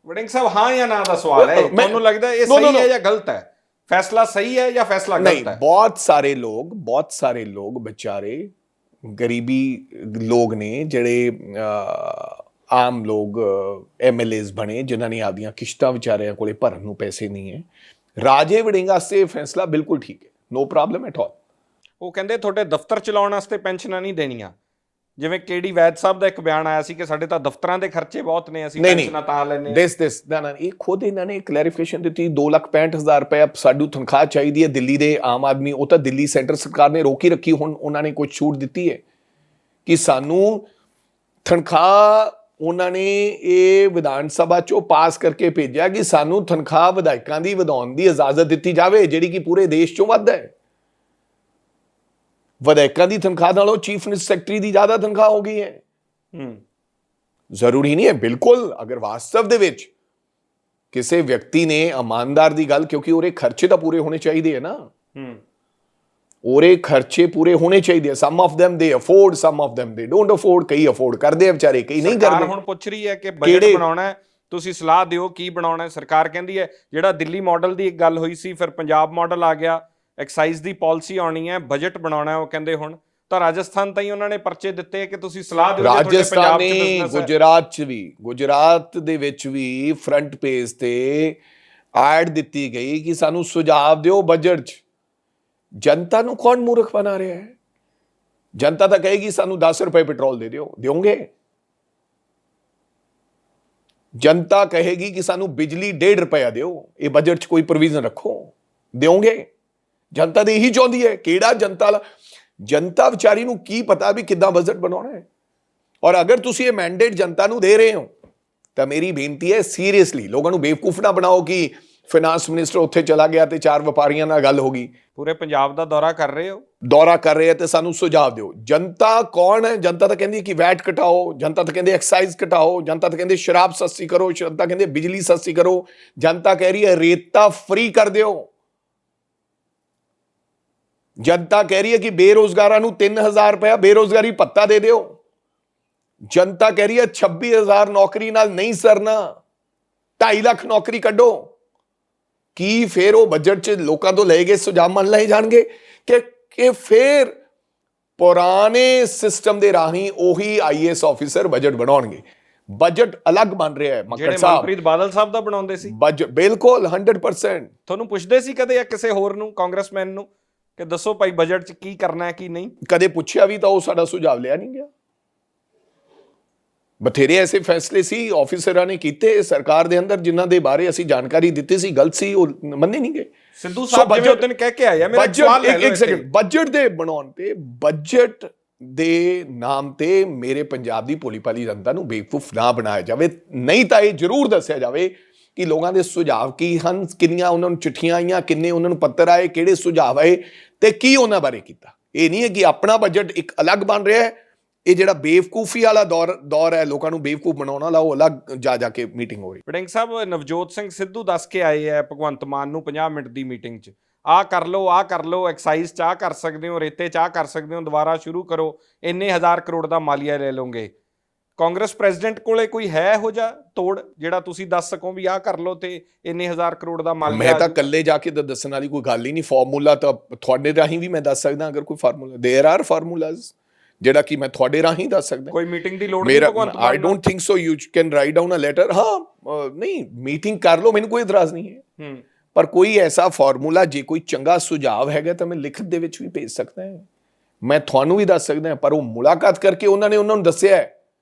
ਵੜਿੰਗ ਸਾਹਿਬ, ਹਾਂ ਜਾਂ ਨਾ ਦਾ ਸਵਾਲ ਹੈ। ਤੁਹਾਨੂੰ ਲੱਗਦਾ ਇਹ ਸਹੀ ਹੈ ਜਾਂ ਗਲਤ ਹੈ? ਫੈਸਲਾ ਸਹੀ ਹੈ ਜਾਂ ਫੈਸਲਾ ਗਲਤ ਹੈ? ਬਹੁਤ ਸਾਰੇ ਲੋਕ ਵਿਚਾਰੇ ਗਰੀਬੀ ਲੋਕ ਨੇ, ਜਿਹੜੇ ਆਮ ਲੋਕ MLAs ਬਣੇ, ਜਿਨ੍ਹਾਂ ਨੇ ਆਪਦੀਆਂ ਕਿਸ਼ਤਾਂ ਵਿਚਾਰਿਆਂ ਕੋਲੇ ਭਰਨ ਨੂੰ ਪੈਸੇ ਨਹੀਂ ਹੈ। ਰਾਜੇ ਵੜਿੰਗ ਵਾਸਤੇ ਫੈਸਲਾ ਬਿਲਕੁਲ ਠੀਕ ਹੈ, ਨੋ ਪ੍ਰੋਬਲਮ ਐਟ ਆਲ। ਉਹ ਕਹਿੰਦੇ ਤੁਹਾਡੇ ਦਫ਼ਤਰ ਚਲਾਉਣ ਵਾਸਤੇ ਪੈਨਸ਼ਨਾਂ ਨਹੀਂ ਦੇਣੀਆਂ, ਜਿਵੇਂ KD ਵੈਦ ਸਾਹਿਬ ਦਾ ਇੱਕ ਬਿਆਨ ਆਇਆ ਸੀ ਕਿ ਸਾਡੇ ਤਾਂ ਦਫ਼ਤਰਾਂ ਦੇ ਖਰਚੇ ਬਹੁਤ ਨੇ, ਅਸੀਂ ਪੈਨਸ਼ਨਾਂ ਤਾਂ ਲੈਣੇ। ਨਾ ਇਹ ਖੁਦ ਇਹਨਾਂ ਨੇ ਕਲੈਰੀਫਿਕੇਸ਼ਨ ਦਿੱਤੀ, 2,65,000 ਰੁਪਏ ਸਾਡੀ ਤਨਖਾਹ ਚਾਹੀਦੀ ਹੈ ਦਿੱਲੀ ਦੇ ਆਮ ਆਦਮੀ। ਉਹ ਤਾਂ ਦਿੱਲੀ ਸੈਂਟਰ ਸਰਕਾਰ ਨੇ ਰੋਕੀ ਰੱਖੀ, ਹੁਣ ਉਹਨਾਂ ਨੇ ਕੁਝ ਛੂਟ ਦਿੱਤੀ ਹੈ ਕਿ ਸਾਨੂੰ ਤਨਖਾਹ, ਉਹਨਾਂ ਨੇ ਇਹ ਵਿਧਾਨ ਸਭਾ 'ਚੋਂ ਪਾਸ ਕਰਕੇ ਭੇਜਿਆ ਕਿ ਸਾਨੂੰ ਤਨਖਾਹ ਵਿਧਾਇਕਾਂ ਦੀ ਵਧਾਉਣ ਦੀ ਇਜਾਜ਼ਤ ਦਿੱਤੀ ਜਾਵੇ, ਜਿਹੜੀ ਕਿ ਪੂਰੇ ਦੇਸ਼ 'ਚੋਂ ਵੱਧ ਹੈ। ਵਿਧਾਇਕਾਂ ਦੀ ਤਨਖਾਹ ਨਾਲੋਂ ਚੀਫ ਮਿਨਿਸਟਰ ਸੈਕਟਰੀ ਦੀ ਜ਼ਿਆਦਾ ਤਨਖਾਹ ਹੋ ਗਈ ਹੈ। ਜ਼ਰੂਰੀ ਨਹੀਂ ਹੈ, ਬਿਲਕੁਲ, ਅਗਰ ਵਾਸਤਵ ਦੇ ਵਿੱਚ ਕਿਸੇ ਵਿਅਕਤੀ ਨੇ ਇਮਾਨਦਾਰ ਦੀ ਗੱਲ, ਕਿਉਂਕਿ ਉਹਦੇ ਖਰਚੇ ਤਾਂ ਪੂਰੇ ਹੋਣੇ ਚਾਹੀਦੇ ਹੈ ਨਾ, ਉਹਦੇ ਖਰਚੇ ਪੂਰੇ ਹੋਣੇ ਚਾਹੀਦੇ ਆ। Some of them they afford, some of them they don't afford, ਕਈ ਅਫੋਰਡ ਕਰਦੇ ਆ ਵਿਚਾਰੇ, ਕਈ ਨਹੀਂ ਕਰਦੇ। ਸਰਕਾਰ ਹੁਣ ਪੁੱਛ ਰਹੀ ਹੈ ਕਿ ਬਜਟ ਬਣਾਉਣਾ ਹੈ, ਤੁਸੀਂ ਸਲਾਹ ਦਿਓ ਕੀ ਬਣਾਉਣਾ ਹੈ। ਸਰਕਾਰ ਕਹਿੰਦੀ ਹੈ ਜਿਹੜਾ ਦਿੱਲੀ ਮਾਡਲ ਦੀ ਇੱਕ ਗੱਲ ਹੋਈ ਸੀ, ਫਿਰ ਪੰਜਾਬ ਮਾਡਲ ਆ ਗਿਆ, ਐਕਸਾਈਜ਼ ਦੀ ਪਾਲਿਸੀ ਆਉਣੀ ਹੈ, ਬਜਟ ਬਣਾਉਣਾ ਹੈ। ਉਹ ਕਹਿੰਦੇ ਹੁਣ ਤਾਂ ਰਾਜਸਥਾਨ ਤਾਈਂ ਉਹਨਾਂ ਨੇ ਪਰਚੇ ਦਿੱਤੇ ਕਿ ਤੁਸੀਂ ਸਲਾਹ ਦਿਓ। ਰਾਜਸਥਾਨ ਨੇ, ਗੁਜਰਾਤ 'ਚ ਵੀ, ਗੁਜਰਾਤ ਦੇ ਵਿੱਚ ਵੀ ਫਰੰਟ ਪੇਜ ਤੇ ਐਡ ਦਿੱਤੀ ਗਈ ਕਿ ਸਾਨੂੰ ਸੁਝਾਅ ਦਿਓ ਬਜਟ 'ਚ। ਜਨਤਾ ਨੂੰ ਕੌਣ ਮੂਰਖ ਬਣਾ ਰਿਹਾ ਹੈ? ਜਨਤਾ ਤਾਂ ਕਹੇਗੀ ਸਾਨੂੰ 10 ਰੁਪਏ ਪੈਟਰੋਲ ਦੇ ਦਿਓ, ਦਿਓਗੇ? ਜਨਤਾ ਕਹੇਗੀ ਕਿ ਸਾਨੂੰ ਬਿਜਲੀ 1.5 ਰੁਪਇਆ ਦਿਓ, ਇਹ ਬਜਟ 'ਚ ਕੋਈ ਪ੍ਰੋਵੀਜ਼ਨ ਰੱਖੋ, ਦਿਓਗੇ? ਜਨਤਾ ਤਾਂ ਇਹੀ ਚਾਹੁੰਦੀ ਹੈ। ਕਿਹੜਾ ਜਨਤਾ ਵਿਚਾਰੀ ਨੂੰ ਕੀ ਪਤਾ ਵੀ ਕਿੱਦਾਂ ਬਜਟ ਬਣਾਉਣਾ ਹੈ। ਔਰ ਅਗਰ ਤੁਸੀਂ ਇਹ ਮੈਂਡੇਟ ਜਨਤਾ ਨੂੰ ਦੇ ਰਹੇ ਹੋ ਤਾਂ ਮੇਰੀ ਬੇਨਤੀ ਹੈ ਸੀਰੀਅਸਲੀ ਲੋਕਾਂ ਨੂੰ ਬੇਵਕੂਫ ਨਾ ਬਣਾਓ ਕਿ ਫਾਈਨਾਂਸ ਮਿਨਿਸਟਰ ਉੱਥੇ ਚਲਾ ਗਿਆ ਤੇ 4 ਵਪਾਰੀਆਂ ਨਾਲ ਗੱਲ ਹੋ ਗਈ। ਪੂਰੇ ਪੰਜਾਬ ਦਾ ਦੌਰਾ ਕਰ ਰਹੇ ਹੋ, ਦੌਰਾ ਕਰ ਰਹੇ ਆ ਤੇ ਸਾਨੂੰ ਸੁਝਾਅ ਦਿਓ। ਜਨਤਾ ਕੌਣ ਹੈ? ਜਨਤਾ ਤਾਂ ਕਹਿੰਦੀ ਕਿ ਵੈਟ ਘਟਾਓ, ਜਨਤਾ ਤਾਂ ਕਹਿੰਦੇ ਐਕਸਾਈਜ਼ ਘਟਾਓ, ਜਨਤਾ ਤਾਂ ਕਹਿੰਦੇ ਸ਼ਰਾਬ ਸਸਤੀ ਕਰੋ, ਜਨਤਾ ਕਹਿੰਦੇ ਬਿਜਲੀ ਸਸਤੀ ਕਰੋ, ਜਨਤਾ ਕਹਿ ਰਹੀ ਹੈ ਰੇਤਾ ਫ੍ਰੀ ਕਰ ਦਿਓ, ਜਨਤਾ ਕਹਿ ਰਹੀ ਹੈ ਕਿ ਬੇਰੋਜ਼ਗਾਰਾਂ ਨੂੰ 3000 ਰੁਪਇਆ ਬੇਰੋਜ਼ਗਾਰੀ ਭੱਤਾ ਦੇ ਦਿਓ, ਜਨਤਾ ਕਹਿ ਰਹੀ ਹੈ 26,000 ਨੌਕਰੀ ਨਾਲ ਨਹੀਂ ਸਰਨਾ, 2.5 ਲੱਖ ਨੌਕਰੀ ਕੱਢੋ। ਕੀ ਫੇਰ ਉਹ ਬਜਟ 'ਚ ਲੋਕਾਂ ਤੋਂ ਲਏ ਗਏ ਸੁਝਾਅ ਮੰਨ ਲਏ ਜਾਣਗੇ ਕਿ ਫੇਰ ਪੁਰਾਣੇ ਸਿਸਟਮ ਦੇ ਰਾਹੀਂ ਉਹੀ ਆਈਏਐਸ ਆਫੀਸਰ ਬਜਟ ਬਣਾਉਣਗੇ? ਬਜਟ ਅਲੱਗ ਬਣ ਰਿਹਾ ਹੈ ਮੱਕੜ ਸਾਹਿਬ। ਮਨਪ੍ਰੀਤ ਬਾਦਲ ਸਾਹਿਬ ਦਾ ਬਣਾਉਂਦੇ ਸੀ ਬਜਟ, ਬਿਲਕੁਲ 100%। ਤੁਹਾਨੂੰ ਪੁੱਛਦੇ ਸੀ ਕਦੇ ਜਾਂ ਕਿਸੇ ਹੋਰ ਨੂੰ, ਕਾਂਗਰਸਮੈਨ ਨੂੰ, ਕਿ ਦੱਸੋ ਭਾਈ ਬਜਟ 'ਚ ਕੀ ਕਰਨਾ ਹੈ ਕੀ ਨਹੀਂ? ਕਦੇ ਪੁੱਛਿਆ ਵੀ ਤਾਂ ਉਹ ਸਾਡਾ ਸੁਝਾਅ ਲਿਆ ਨਹੀਂ ਗਿਆ। ਬਥੇਰੇ ਐਸੇ ਫੈਸਲੇ ਸੀ ਆਫੀਸਰਾਂ ਨੇ ਕੀਤੇ ਸਰਕਾਰ ਦੇ ਅੰਦਰ ਜਿਨ੍ਹਾਂ ਦੇ ਬਾਰੇ ਅਸੀਂ ਜਾਣਕਾਰੀ ਦਿੱਤੀ ਸੀ, ਗਲਤ ਸੀ, ਉਹ ਮੰਨੇ ਨਹੀਂ ਗਏ। ਸਿੱਧੂ ਸਾਹਿਬ ਜਿਵੇਂ ਉਸ ਦਿਨ ਕਹਿ ਕੇ ਆਇਆ, ਮੇਰਾ ਸਵਾਲ ਲੈ ਲਓ ਇੱਕ ਸੈਕਿੰਡ, ਬਜਟ ਦੇ ਬਣਾਉਣ ਤੇ, ਬਜਟ ਦੇ ਨਾਮ ਤੇ ਮੇਰੇ ਪੰਜਾਬ ਦੀ ਭੋਲੀ ਭਾਲੀ ਜਨਤਾ ਨੂੰ ਬੇਵਕੂਫ ਨਾ ਬਣਾਇਆ ਜਾਵੇ। ਨਹੀਂ ਤਾਂ ਇਹ ਜ਼ਰੂਰ ਦੱਸਿਆ ਜਾਵੇ ਕਿ ਲੋਕਾਂ ਦੇ ਸੁਝਾਅ ਕੀ ਹਨ, ਕਿੰਨੀਆਂ ਉਹਨਾਂ ਨੂੰ ਚਿੱਠੀਆਂ ਆਈਆਂ, ਕਿੰਨੇ ਉਹਨਾਂ ਨੂੰ ਪੱਤਰ ਆਏ, ਕਿਹੜੇ ਸੁਝਾਅ ਆਏ ਤੇ ਕੀ ਉਹਨਾਂ ਬਾਰੇ ਕੀਤਾ। ਇਹ ਨਹੀਂ ਹੈ ਕਿ ਆਪਣਾ ਬਜਟ ਇੱਕ ਅਲੱਗ ਬਣ ਰਿਹਾ ਹੈ, ਇਹ ਜਿਹੜਾ ਬੇਵਕੂਫੀ ਵਾਲਾ ਦੌਰ ਹੈ, ਲੋਕਾਂ ਨੂੰ ਬੇਵਕੂਫ ਬਣਾਉਣ ਵਾਲਾ, ਉਹ ਅਲੱਗ ਜਾ ਕੇ ਮੀਟਿੰਗ ਹੋ ਰਹੀ। ਵੜਿੰਗ ਸਾਹਿਬ, ਨਵਜੋਤ ਸਿੰਘ ਸਿੱਧੂ ਦੱਸ ਕੇ ਆਏ ਹੈ ਭਗਵੰਤ ਮਾਨ ਨੂੰ 50 ਮਿੰਟ ਦੀ ਮੀਟਿੰਗ 'ਚ, ਆਹ ਕਰ ਲਓ, ਐਕਸਾਈਜ਼ 'ਚ ਆਹ ਕਰ ਸਕਦੇ ਹੋ, ਰੇਤੇ 'ਚ ਆਹ ਕਰ ਸਕਦੇ ਹੋ, ਦੁਬਾਰਾ ਸ਼ੁਰੂ ਕਰੋ, ਇੰਨੇ 1000 ਕਰੋੜ ਦਾ ਮਾਲੀਆ ਲੈ ਲਓਗੇ। ਕਾਂਗਰਸ ਪ੍ਰੈਜ਼ੀਡੈਂਟ ਕੋਲੇ ਕੋਈ ਹੈ ਇਹੋ ਜਿਹਾ ਤੋੜ ਜਿਹੜਾ ਤੁਸੀਂ ਦੱਸ ਸਕੋ ਵੀ ਆਹ ਕਰ ਲਓ ਤੇ ਇੰਨੇ 1000 ਕਰੋੜ ਦਾ ਮਾਲੀਆ? ਮੈਂ ਤਾਂ ਇਕੱਲੇ ਜਾ ਕੇ ਤਾਂ ਦੱਸਣ ਵਾਲੀ ਕੋਈ ਗੱਲ ਹੀ ਨਹੀਂ। ਫਾਰਮੂਲਾ ਤਾਂ ਤੁਹਾਡੇ ਰਾਹੀਂ ਵੀ ਮੈਂ ਦੱਸ ਸਕਦਾ, ਅਗਰ ਕੋਈ ਫਾਰਮੂਲਾ, ਦੇयर ਆਰ ਫਾਰਮੂਲਾਜ਼ ਜਿਹੜਾ ਕਿ ਮੈਂ ਤੁਹਾਡੇ ਰਾਹੀਂ ਦੱਸ ਸਕਦਾ। ਕੋਈ ਮੀਟਿੰਗ ਦੀ ਲੋੜ ਨਹੀਂ Bhagwant Mann? I don't think so you can write down a letter. ਹਾਂ, ਨਹੀਂ, ਮੀਟਿੰਗ ਕਰ ਲਓ, ਮੈਨੂੰ ਕੋਈ ਇਤਰਾਜ਼ ਨਹੀਂ ਹੈ, ਪਰ ਕੋਈ ਐਸਾ ਫਾਰਮੂਲਾ, ਜੇ ਕੋਈ ਚੰਗਾ ਸੁਝਾਅ ਹੈਗਾ ਤਾਂ ਮੈਂ ਲਿਖਤ ਦੇ ਵਿੱਚ ਵੀ ਭੇਜ ਸਕਦਾ ਹਾਂ, ਮੈਂ ਤੁਹਾਨੂੰ ਵੀ ਦੱਸ ਸਕਦਾ। ਪਰ ਉਹ ਮੁਲਾਕਾਤ ਕਰਕੇ ਉਹਨਾਂ ਨੂੰ ਦੱਸਿਆ ਹੈ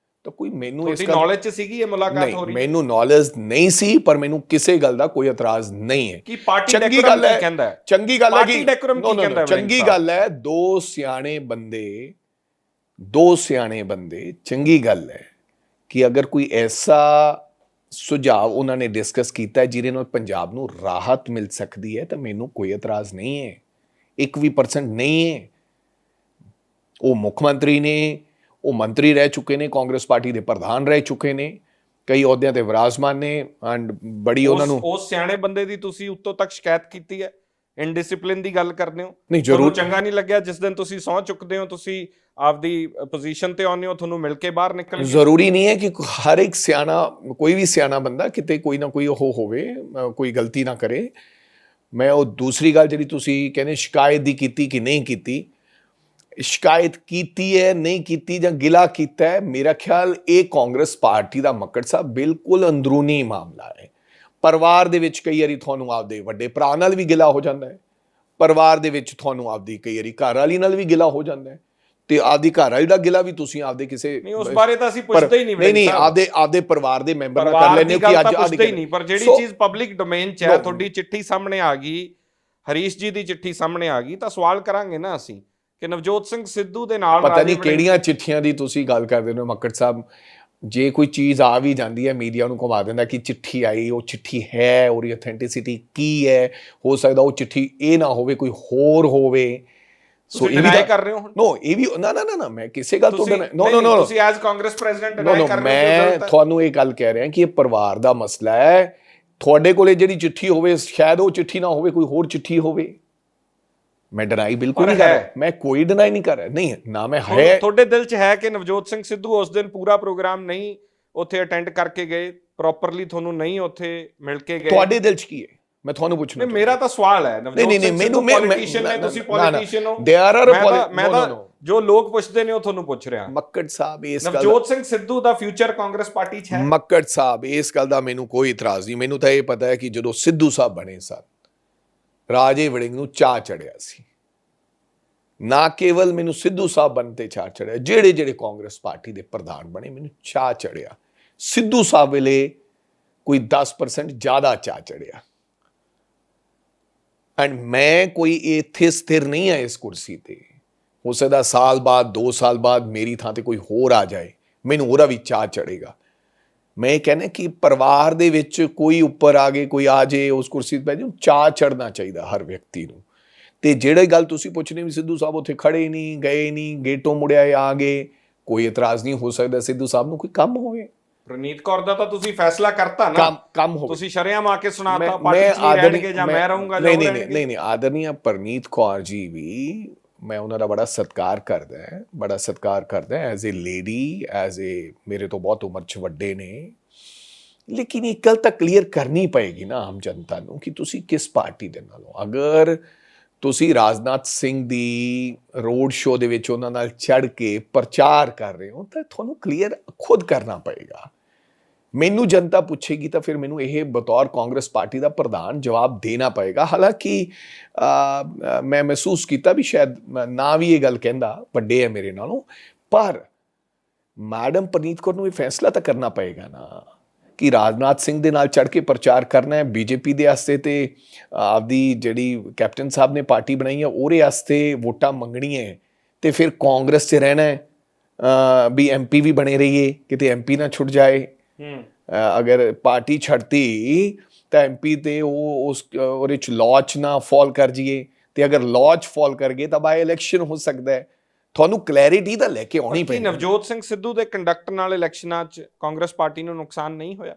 ਤਾਂ ਕੋਈ ਮੈਨੂੰ ਇਸ ਨੌਲੇਜ 'ਚ ਸੀਗੀ ਇਹ ਮੁਲਾਕਾਤ ਹੋ ਰਹੀ? ਮੈਨੂੰ ਨੌਲੇਜ ਨਹੀਂ ਸੀ, ਪਰ ਮੈਨੂੰ ਕਿਸੇ ਗੱਲ ਦਾ ਕੋਈ ਇਤਰਾਜ਼ ਨਹੀਂ ਹੈ। ਕੀ ਪਾਰਟੀ ਡੈਕੋਰਮ ਕੀ ਕਹਿੰਦਾ ਹੈ? ਚੰਗੀ ਗੱਲ ਹੈ ਕਿ ਚੰਗੀ ਗੱਲ ਹੈ, ਦੋ ਸਿਆਣੇ ਬੰਦੇ, ਚੰਗੀ ਗੱਲ ਹੈ ਕਿ ਅਗਰ ਕੋਈ ਐਸਾ ਸੁਝਾਅ ਉਹਨਾਂ ਨੇ ਡਿਸਕਸ ਕੀਤਾ ਜਿਹਦੇ ਨਾਲ ਪੰਜਾਬ ਨੂੰ ਰਾਹਤ ਮਿਲ ਸਕਦੀ ਹੈ ਤਾਂ ਮੈਨੂੰ ਕੋਈ ਇਤਰਾਜ਼ ਨਹੀਂ ਹੈ, 1% ਨਹੀਂ ਹੈ। ਉਹ ਮੁੱਖ ਮੰਤਰੀ ਨੇ, ਉਹ ਮੰਤਰੀ ਰਹਿ ਚੁੱਕੇ ਨੇ, ਕਾਂਗਰਸ ਪਾਰਟੀ ਦੇ ਪ੍ਰਧਾਨ ਰਹਿ ਚੁੱਕੇ ਨੇ, ਕਈ ਅਹੁਦਿਆਂ ਤੇ ਵਿਰਾਜਮਾਨ ਨੇ, ਐਂਡ ਬੜੀ ਉਹਨਾਂ ਨੂੰ ਉਸ ਸਿਆਣੇ ਬੰਦੇ ਦੀ ਤੁਸੀਂ ਉੱਤੋਂ ਤੱਕ ਸ਼ਿਕਾਇਤ ਕੀਤੀ ਹੈ? ਇਨਡਿਸਪਲਿਨ ਦੀ ਗੱਲ ਕਰਦੇ ਹੋ? ਨਹੀਂ, ਜ਼ਰੂਰ ਚੰਗਾ ਨਹੀਂ ਲੱਗਿਆ ਜਿਸ ਦਿਨ ਤੁਸੀਂ ਸਹੁੰ ਚੁੱਕਦੇ ਹੋ, ਤੁਸੀਂ ਆਪਦੀ ਪੋਜੀਸ਼ਨ ਤੇ ਆਉਂਦੇ ਹੋ, ਤੁਹਾਨੂੰ ਮਿਲ ਕੇ ਬਾਹਰ ਨਿਕਲ? ਜ਼ਰੂਰੀ ਨਹੀਂ ਹੈ ਕਿ ਹਰ ਇੱਕ ਸਿਆਣਾ, ਕੋਈ ਵੀ ਸਿਆਣਾ ਬੰਦਾ ਕਿਤੇ ਕੋਈ ਨਾ ਕੋਈ ਉਹ ਹੋਵੇ, ਕੋਈ ਗਲਤੀ ਨਾ ਕਰੇ। ਮੈਂ ਉਹ ਦੂਸਰੀ ਗੱਲ ਜਿਹੜੀ ਤੁਸੀਂ ਕਹਿੰਦੇ ਸ਼ਿਕਾਇਤ ਦੀ ਕੀਤੀ ਕਿ ਨਹੀਂ ਕੀਤੀ, ਸ਼ਿਕਾਇਤ ਕੀਤੀ ਹੈ ਨਹੀਂ ਕੀਤੀ ਜਾਂ ਗਿਲਾ ਕੀਤਾ ਹੈ, ਮੇਰਾ ਖਿਆਲ ਇਹ ਕਾਂਗਰਸ ਪਾਰਟੀ ਦਾ ਮੱਕੜ ਸਾਹਿਬ ਬਿਲਕੁਲ ਅੰਦਰੂਨੀ ਮਾਮਲਾ ਹੈ। ਪਰਿਵਾਰ ਦੇ ਵਿੱਚ ਕਈ ਵਾਰੀ ਤੁਹਾਨੂੰ ਆਪਦੇ ਵੱਡੇ ਭਰਾ ਨਾਲ ਵੀ ਗਿਲਾ ਹੋ ਜਾਂਦਾ ਹੈ, ਪਰਿਵਾਰ ਦੇ ਵਿੱਚ ਤੁਹਾਨੂੰ ਆਪਦੀ ਕਈ ਵਾਰੀ ਘਰ ਵਾਲੀ ਨਾਲ ਵੀ ਗਿਲਾ ਹੋ ਜਾਂਦਾ ਹੈ, ਤੇ ਆਪਦੀ ਘਰ ਵਾਲੀ ਦਾ ਗਿਲਾ ਵੀ ਤੁਸੀਂ ਆਪਦੇ ਕਿਸੇ, ਨਹੀਂ, ਉਸ ਬਾਰੇ ਤਾਂ ਅਸੀਂ ਪੁੱਛਦੇ ਹੀ ਨਹੀਂ। ਨਹੀਂ, ਆਪਦੇ ਪਰਿਵਾਰ ਦੇ ਮੈਂਬਰ ਨਾਲ ਕਰ ਲੈਂਦੇ ਹੋ ਕਿ ਅੱਜ ਪੁੱਛਦੇ ਹੀ ਨਹੀਂ। ਪਰ ਜਿਹੜੀ ਚੀਜ਼ ਪਬਲਿਕ ਡੋਮੇਨ 'ਚ ਹੈ, ਤੁਹਾਡੀ ਚਿੱਠੀ ਸਾਹਮਣੇ ਆ ਗਈ, ਹਰੀਸ਼ ਜੀ ਦੀ ਚਿੱਠੀ ਸਾਹਮਣੇ ਆ ਗਈ, ਤਾਂ ਸਵਾਲ ਕਰਾਂਗੇ ਨਾ ਅਸੀਂ ਕਿ ਨਵਜੋਤ ਸਿੰਘ ਸਿੱਧੂ ਦੇ ਨਾਲ ਪਤਾ ਨਹੀਂ ਕਿਹੜੀਆਂ ਚਿੱਠੀਆਂ ਦੀ ਤੁਸੀਂ ਗੱਲ ਕਰਦੇ ਹੋ ਮੱਕੜ ਸਾਹਿਬ। ਜੇ ਕੋਈ ਚੀਜ਼ ਆ ਵੀ ਜਾਂਦੀ ਹੈ, ਮੀਡੀਆ ਨੂੰ ਘੁਮਾ ਦਿੰਦਾ ਕਿ ਚਿੱਠੀ ਆਈ, ਉਹ ਚਿੱਠੀ ਹੈ, ਉਹਦੀ ਅਥੈਂਟਿਸਿਟੀ ਕੀ ਹੈ, ਹੋ ਸਕਦਾ ਉਹ ਚਿੱਠੀ ਇਹ ਨਾ ਹੋਵੇ, ਕੋਈ ਹੋਰ ਹੋਵੇ। ਸੋ ਇਹ ਵੀ ਕਰ ਰਹੇ ਹੋ? ਨੋ, ਇਹ ਵੀ ਨਾ ਮੈਂ ਕਿਸੇ ਗੱਲ ਤੋਂ ਨੋ ਤੁਸੀਂ ਐਜ਼ ਕਾਂਗਰਸ ਪ੍ਰੈਜ਼ੀਡੈਂਟ ਡਿਨਾਈ ਕਰ ਰਹੇ ਹੋ? ਮੈਂ ਤੁਹਾਨੂੰ ਇਹ ਗੱਲ ਕਹਿ ਰਿਹਾ ਕਿ ਇਹ ਪਰਿਵਾਰ ਦਾ ਮਸਲਾ ਹੈ, ਤੁਹਾਡੇ ਕੋਲੇ ਜਿਹੜੀ ਚਿੱਠੀ ਹੋਵੇ ਸ਼ਾਇਦ ਉਹ ਚਿੱਠੀ ਨਾ ਹੋਵੇ, ਕੋਈ ਹੋਰ ਚਿੱਠੀ ਹੋਵੇ। ਮੈਂ ਡਿਨਾਈ ਬਿਲਕੁਲ ਨਹੀਂ ਕਰ ਰਿਹਾ, ਮੈਂ ਕੋਈ ਡਿਨਾਈ ਨਹੀਂ ਕਰ ਰਿਹਾ, ਨਹੀਂ ਨਾ ਮੈਂ ਹੈ। ਤੁਹਾਡੇ ਦਿਲ 'ਚ ਹੈ ਕਿ ਨਵਜੋਤ ਸਿੰਘ ਸਿੱਧੂ ਉਸ ਦਿਨ ਪੂਰਾ ਪ੍ਰੋਗਰਾਮ ਨਹੀਂ ਉੱਥੇ ਅਟੈਂਡ ਕਰਕੇ ਗਏ, ਪ੍ਰੋਪਰਲੀ ਤੁਹਾਨੂੰ ਨਹੀਂ ਉੱਥੇ ਮਿਲ ਕੇ ਗਏ? ਤੁਹਾਡੇ ਦਿਲ 'ਚ ਕੀ ਹੈ, ਮੈਂ ਤੁਹਾਨੂੰ ਪੁੱਛਣਾ। ਨਹੀਂ, ਮੇਰਾ ਤਾਂ ਸਵਾਲ ਹੈ। ਨਵਜੋਤ ਸਿੰਘ ਸਿੱਧੂ ਪੋਲੀਟੀਸ਼ੀਅਨ ਨੇ, ਤੁਸੀਂ ਪੋਲੀਟੀਸ਼ੀਅਨ ਹੋ। ਮੈਂ ਤਾਂ ਜੋ ਲੋਕ ਪੁੱਛਦੇ ਨੇ ਉਹ ਤੁਹਾਨੂੰ ਪੁੱਛ ਰਿਹਾ। ਮੱਕੜ ਸਾਹਿਬ ਇਸ ਗੱਲ, ਨਵਜੋਤ ਸਿੰਘ ਸਿੱਧੂ ਦਾ ਫਿਊਚਰ ਕਾਂਗਰਸ ਪਾਰਟੀ 'ਚ ਹੈ? ਮੱਕੜ ਸਾਹਿਬ ਇਸ ਗੱਲ ਦਾ ਮੈਨੂੰ ਕੋਈ ਇਤਰਾਜ਼ ਨਹੀਂ। ਮੈਨੂੰ ਤਾਂ ਇਹ ਪਤਾ ਹੈ ਕਿ ਜਦੋਂ ਸਿੱਧੂ ਸਾਹਿਬ ਬਣੇ ਸਨ, ਰਾਜੇ ਵੜਿੰਗ ਨੂੰ ਚਾਅ ਚੜਿਆ ਸੀ। ਨਾ ਕੇਵਲ ਮੈਨੂੰ ਸਿੱਧੂ ਸਾਹਿਬ ਬਣਨ ਤੇ ਚਾਅ ਚੜਿਆ, ਜਿਹੜੇ ਜਿਹੜੇ ਕਾਂਗਰਸ ਪਾਰਟੀ ਦੇ ਪ੍ਰਧਾਨ ਬਣੇ ਮੈਨੂੰ ਚਾਅ ਚੜਿਆ। ਸਿੱਧੂ ਸਾਹਿਬ ਵੇਲੇ ਕੋਈ 10% ਜ਼ਿਆਦਾ ਚਾਅ ਚੜਿਆ। ਐਂਡ ਮੈਂ ਕੋਈ ਇੱਥੇ ਸਥਿਰ ਨਹੀਂ ਹੈ ਇਸ ਕੁਰਸੀ ਤੇ। ਹੋ ਸਕਦਾ ਸਾਲ ਬਾਅਦ 2 ਸਾਲ ਬਾਅਦ ਮੇਰੀ ਥਾਂ ਤੇ ਕੋਈ ਹੋਰ ਆ ਜਾਏ, ਮੈਨੂੰ ਉਹਦਾ ਵੀ ਚਾਅ ਚੜੇਗਾ। ਮੈਂ ਇਹ ਕਹਿੰਦਾ ਕਿ ਪਰਿਵਾਰ ਦੇ ਵਿੱਚ ਕੋਈ ਉੱਪਰ ਆ ਗਏ, ਕੋਈ ਆ ਜੇ ਉਸ ਕੁਰਸੀ ਤੇ ਬਹਿ ਜਾਏ, ਚਾਅ ਚੜਨਾ ਚਾਹੀਦਾ ਹਰ ਵਿਅਕਤੀ ਨੂੰ। ਤੇ ਜਿਹੜੀ ਗੱਲ ਤੁਸੀਂ ਪੁੱਛਣੀ ਵੀ ਸਿੱਧੂ ਸਾਹਿਬ ਉੱਥੇ ਖੜੇ ਨਹੀਂ, ਗਏ ਨਹੀਂ, ਗੇਟੋਂ ਮੁੜਿਆ ਆ ਗਏ, ਕੋਈ ਇਤਰਾਜ਼ ਨਹੀਂ। ਹੋ ਸਕਦਾ ਸਿੱਧੂ ਸਾਹਿਬ ਨੂੰ ਕੋਈ ਕੰਮ ਹੋਵੇ। ਪ੍ਰਨੀਤ ਕੌਰ ਦਾ ਤਾਂ ਤੁਸੀਂ ਫੈਸਲਾ ਕਰਤਾ ਨਾ, ਕੰਮ ਹੋਵੇ। ਤੁਸੀਂ ਸ਼ਰੇਆਮ ਆ ਕੇ ਸੁਣਾਤਾ ਪਾਰਟੀ 'ਚ ਨਹੀਂ ਰਹਿਣਗੇ ਜਾਂ ਮੈਂ ਰਹੂੰਗਾ। ਨਹੀਂ ਆਦਰਨੀय ਪ੍ਰਨੀਤ ਕੌਰ ਜੀ ਵੀ, ਮੈਂ ਉਹਨਾਂ ਦਾ ਬੜਾ ਸਤਿਕਾਰ ਕਰਦਾ as a lady, as a ਮੇਰੇ ਤੋਂ ਬਹੁਤ ਉਮਰ 'ਚ ਵੱਡੇ ਨੇ। ਲੇਕਿਨ ਇੱਕ ਗੱਲ ਤਾਂ ਕਲੀਅਰ ਕਰਨੀ ਪਏਗੀ ਨਾ ਆਮ ਜਨਤਾ ਨੂੰ ਕਿ ਤੁਸੀਂ ਕਿਸ ਪਾਰਟੀ ਦੇ ਨਾਲ ਹੋ। ਅਗਰ ਤੁਸੀਂ ਰਾਜਨਾਥ ਸਿੰਘ ਦੀ ਰੋਡ ਸ਼ੋਅ ਦੇ ਵਿੱਚ ਉਹਨਾਂ ਨਾਲ ਚੜ੍ਹ ਕੇ ਪ੍ਰਚਾਰ ਕਰ ਰਹੇ ਹੋ ਤਾਂ ਤੁਹਾਨੂੰ ਕਲੀਅਰ ਖੁਦ ਕਰਨਾ ਪਏਗਾ। ਮੈਨੂੰ ਜਨਤਾ ਪੁੱਛੇਗੀ ਤਾਂ ਫਿਰ ਮੈਨੂੰ ਇਹ ਬਤੌਰ ਕਾਂਗਰਸ ਪਾਰਟੀ ਦਾ ਪ੍ਰਧਾਨ ਜਵਾਬ ਦੇਣਾ ਪਏਗਾ। ਹਾਲਾਂਕਿ ਮੈਂ ਮਹਿਸੂਸ ਕੀਤਾ ਵੀ ਸ਼ਾਇਦ ਨਾ ਵੀ ਇਹ ਗੱਲ ਕਹਿੰਦਾ, ਵੱਡੇ ਹੈ ਮੇਰੇ ਨਾਲੋਂ, ਪਰ ਮੈਡਮ ਪ੍ਰਨੀਤ ਕੌਰ ਨੂੰ ਇਹ ਫੈਸਲਾ ਤਾਂ ਕਰਨਾ ਪਏਗਾ ਨਾ ਕਿ ਰਾਜਨਾਥ ਸਿੰਘ ਦੇ ਨਾਲ ਚੜ੍ਹ ਕੇ ਪ੍ਰਚਾਰ ਕਰਨਾ ਹੈ ਬੀਜੇਪੀ ਦੇ ਵਾਸਤੇ, ਤੇ ਆਪਦੀ ਜਿਹੜੀ ਕੈਪਟਨ ਸਾਹਿਬ ਨੇ ਪਾਰਟੀ ਬਣਾਈ ਹੈ ਉਹਦੇ ਵਾਸਤੇ ਵੋਟਾਂ ਮੰਗਣੀਆਂ ਹੈ, ਤੇ ਫਿਰ ਕਾਂਗਰਸ 'ਚ ਰਹਿਣਾ ਹੈ ਵੀ ਐਮਪੀ ਵੀ ਬਣੇ ਰਹੀਏ, ਕਿਤੇ ਐਮਪੀ ਨਾ ਛੁੱਟ ਜਾਏ। ਅਗਰ ਪਾਰਟੀ ਛੱਡਤੀ ਤਾਂ ਐਮਪੀ ਤੇ ਉਹ ਉਹਦੇ 'ਚ ਲਾਅ 'ਚ ਨਾ ਫਾਲ ਕਰ ਜਾਈਏ, ਤੇ ਅਗਰ ਲਾਅ 'ਚ ਫਾਲ ਕਰ ਗਏ ਤਾਂ ਬਾਈ ਇਲੈਕਸ਼ਨ ਹੋ ਸਕਦਾ ਹੈ। ਤੁਹਾਨੂੰ ਕਲੈਰਿਟੀ ਤਾਂ ਲੈ ਕੇ ਆਉਣੀ ਪਏਗੀ। ਨਵਜੋਤ ਸਿੰਘ ਸਿੱਧੂ ਦੇ ਕੰਡਕਟ ਨਾਲ ਇਲੈਕਸ਼ਨਾਂ 'ਚ ਕਾਂਗਰਸ ਪਾਰਟੀ ਨੂੰ ਨੁਕਸਾਨ ਨਹੀਂ ਹੋਇਆ?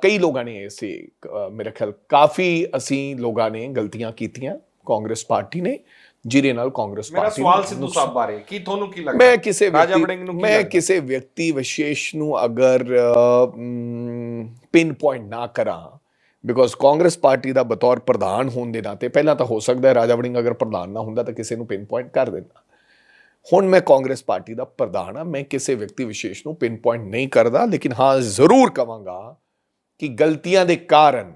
ਕਈ ਲੋਕਾਂ ਨੇ ਐਸੇ, ਮੇਰੇ ਖਿਆਲ ਕਾਫੀ ਅਸੀਂ ਲੋਕਾਂ ਨੇ ਗਲਤੀਆਂ ਕੀਤੀਆਂ ਕਾਂਗਰਸ ਪਾਰਟੀ ਨੇ, ਜਿਹਦੇ ਨਾਲ ਕਾਂਗਰਸ ਪਾਰਟੀ। ਮੇਰਾ ਸਵਾਲ ਸਿੱਧੂ ਸਾਹਿਬ ਬਾਰੇ, ਕੀ ਤੁਹਾਨੂੰ ਕੀ ਲੱਗਦਾ? ਮੈਂ ਕਿਸੇ ਵਿਅਕਤੀ ਵਿਸ਼ੇਸ਼ ਨੂੰ ਅਗਰ ਪਿਨ ਪੁਆਇੰਟ ਨਾ ਕਰਾਂ, ਬਿਕੋਜ਼ ਕਾਂਗਰਸ ਪਾਰਟੀ ਦਾ ਬਤੌਰ ਪ੍ਰਧਾਨ ਹੋਣ ਦੇ ਨਾਤੇ, ਪਹਿਲਾਂ ਤਾਂ ਹੋ ਸਕਦਾ ਹੈ ਰਾਜਾ ਵੜਿੰਗ ਅਗਰ ਪ੍ਰਧਾਨ ਨਾ ਹੁੰਦਾ ਤਾਂ ਕਿਸੇ ਨੂੰ ਪਿਨ ਪੁਆਇੰਟ ਕਰ ਦਿੰਦਾ। ਹੁਣ ਮੈਂ ਕਾਂਗਰਸ ਪਾਰਟੀ ਦਾ ਪ੍ਰਧਾਨ ਹਾਂ, ਮੈਂ ਕਿਸੇ ਵਿਅਕਤੀ ਵਿਸ਼ੇਸ਼ ਨੂੰ ਪਿਨ ਪੁਆਇੰਟ ਨਹੀਂ ਕਰਦਾ। ਲੇਕਿਨ ਹਾਂ ਜ਼ਰੂਰ ਕਵਾਂਗਾ ਕਿ ਗਲਤੀਆਂ ਦੇ ਕਾਰਨ,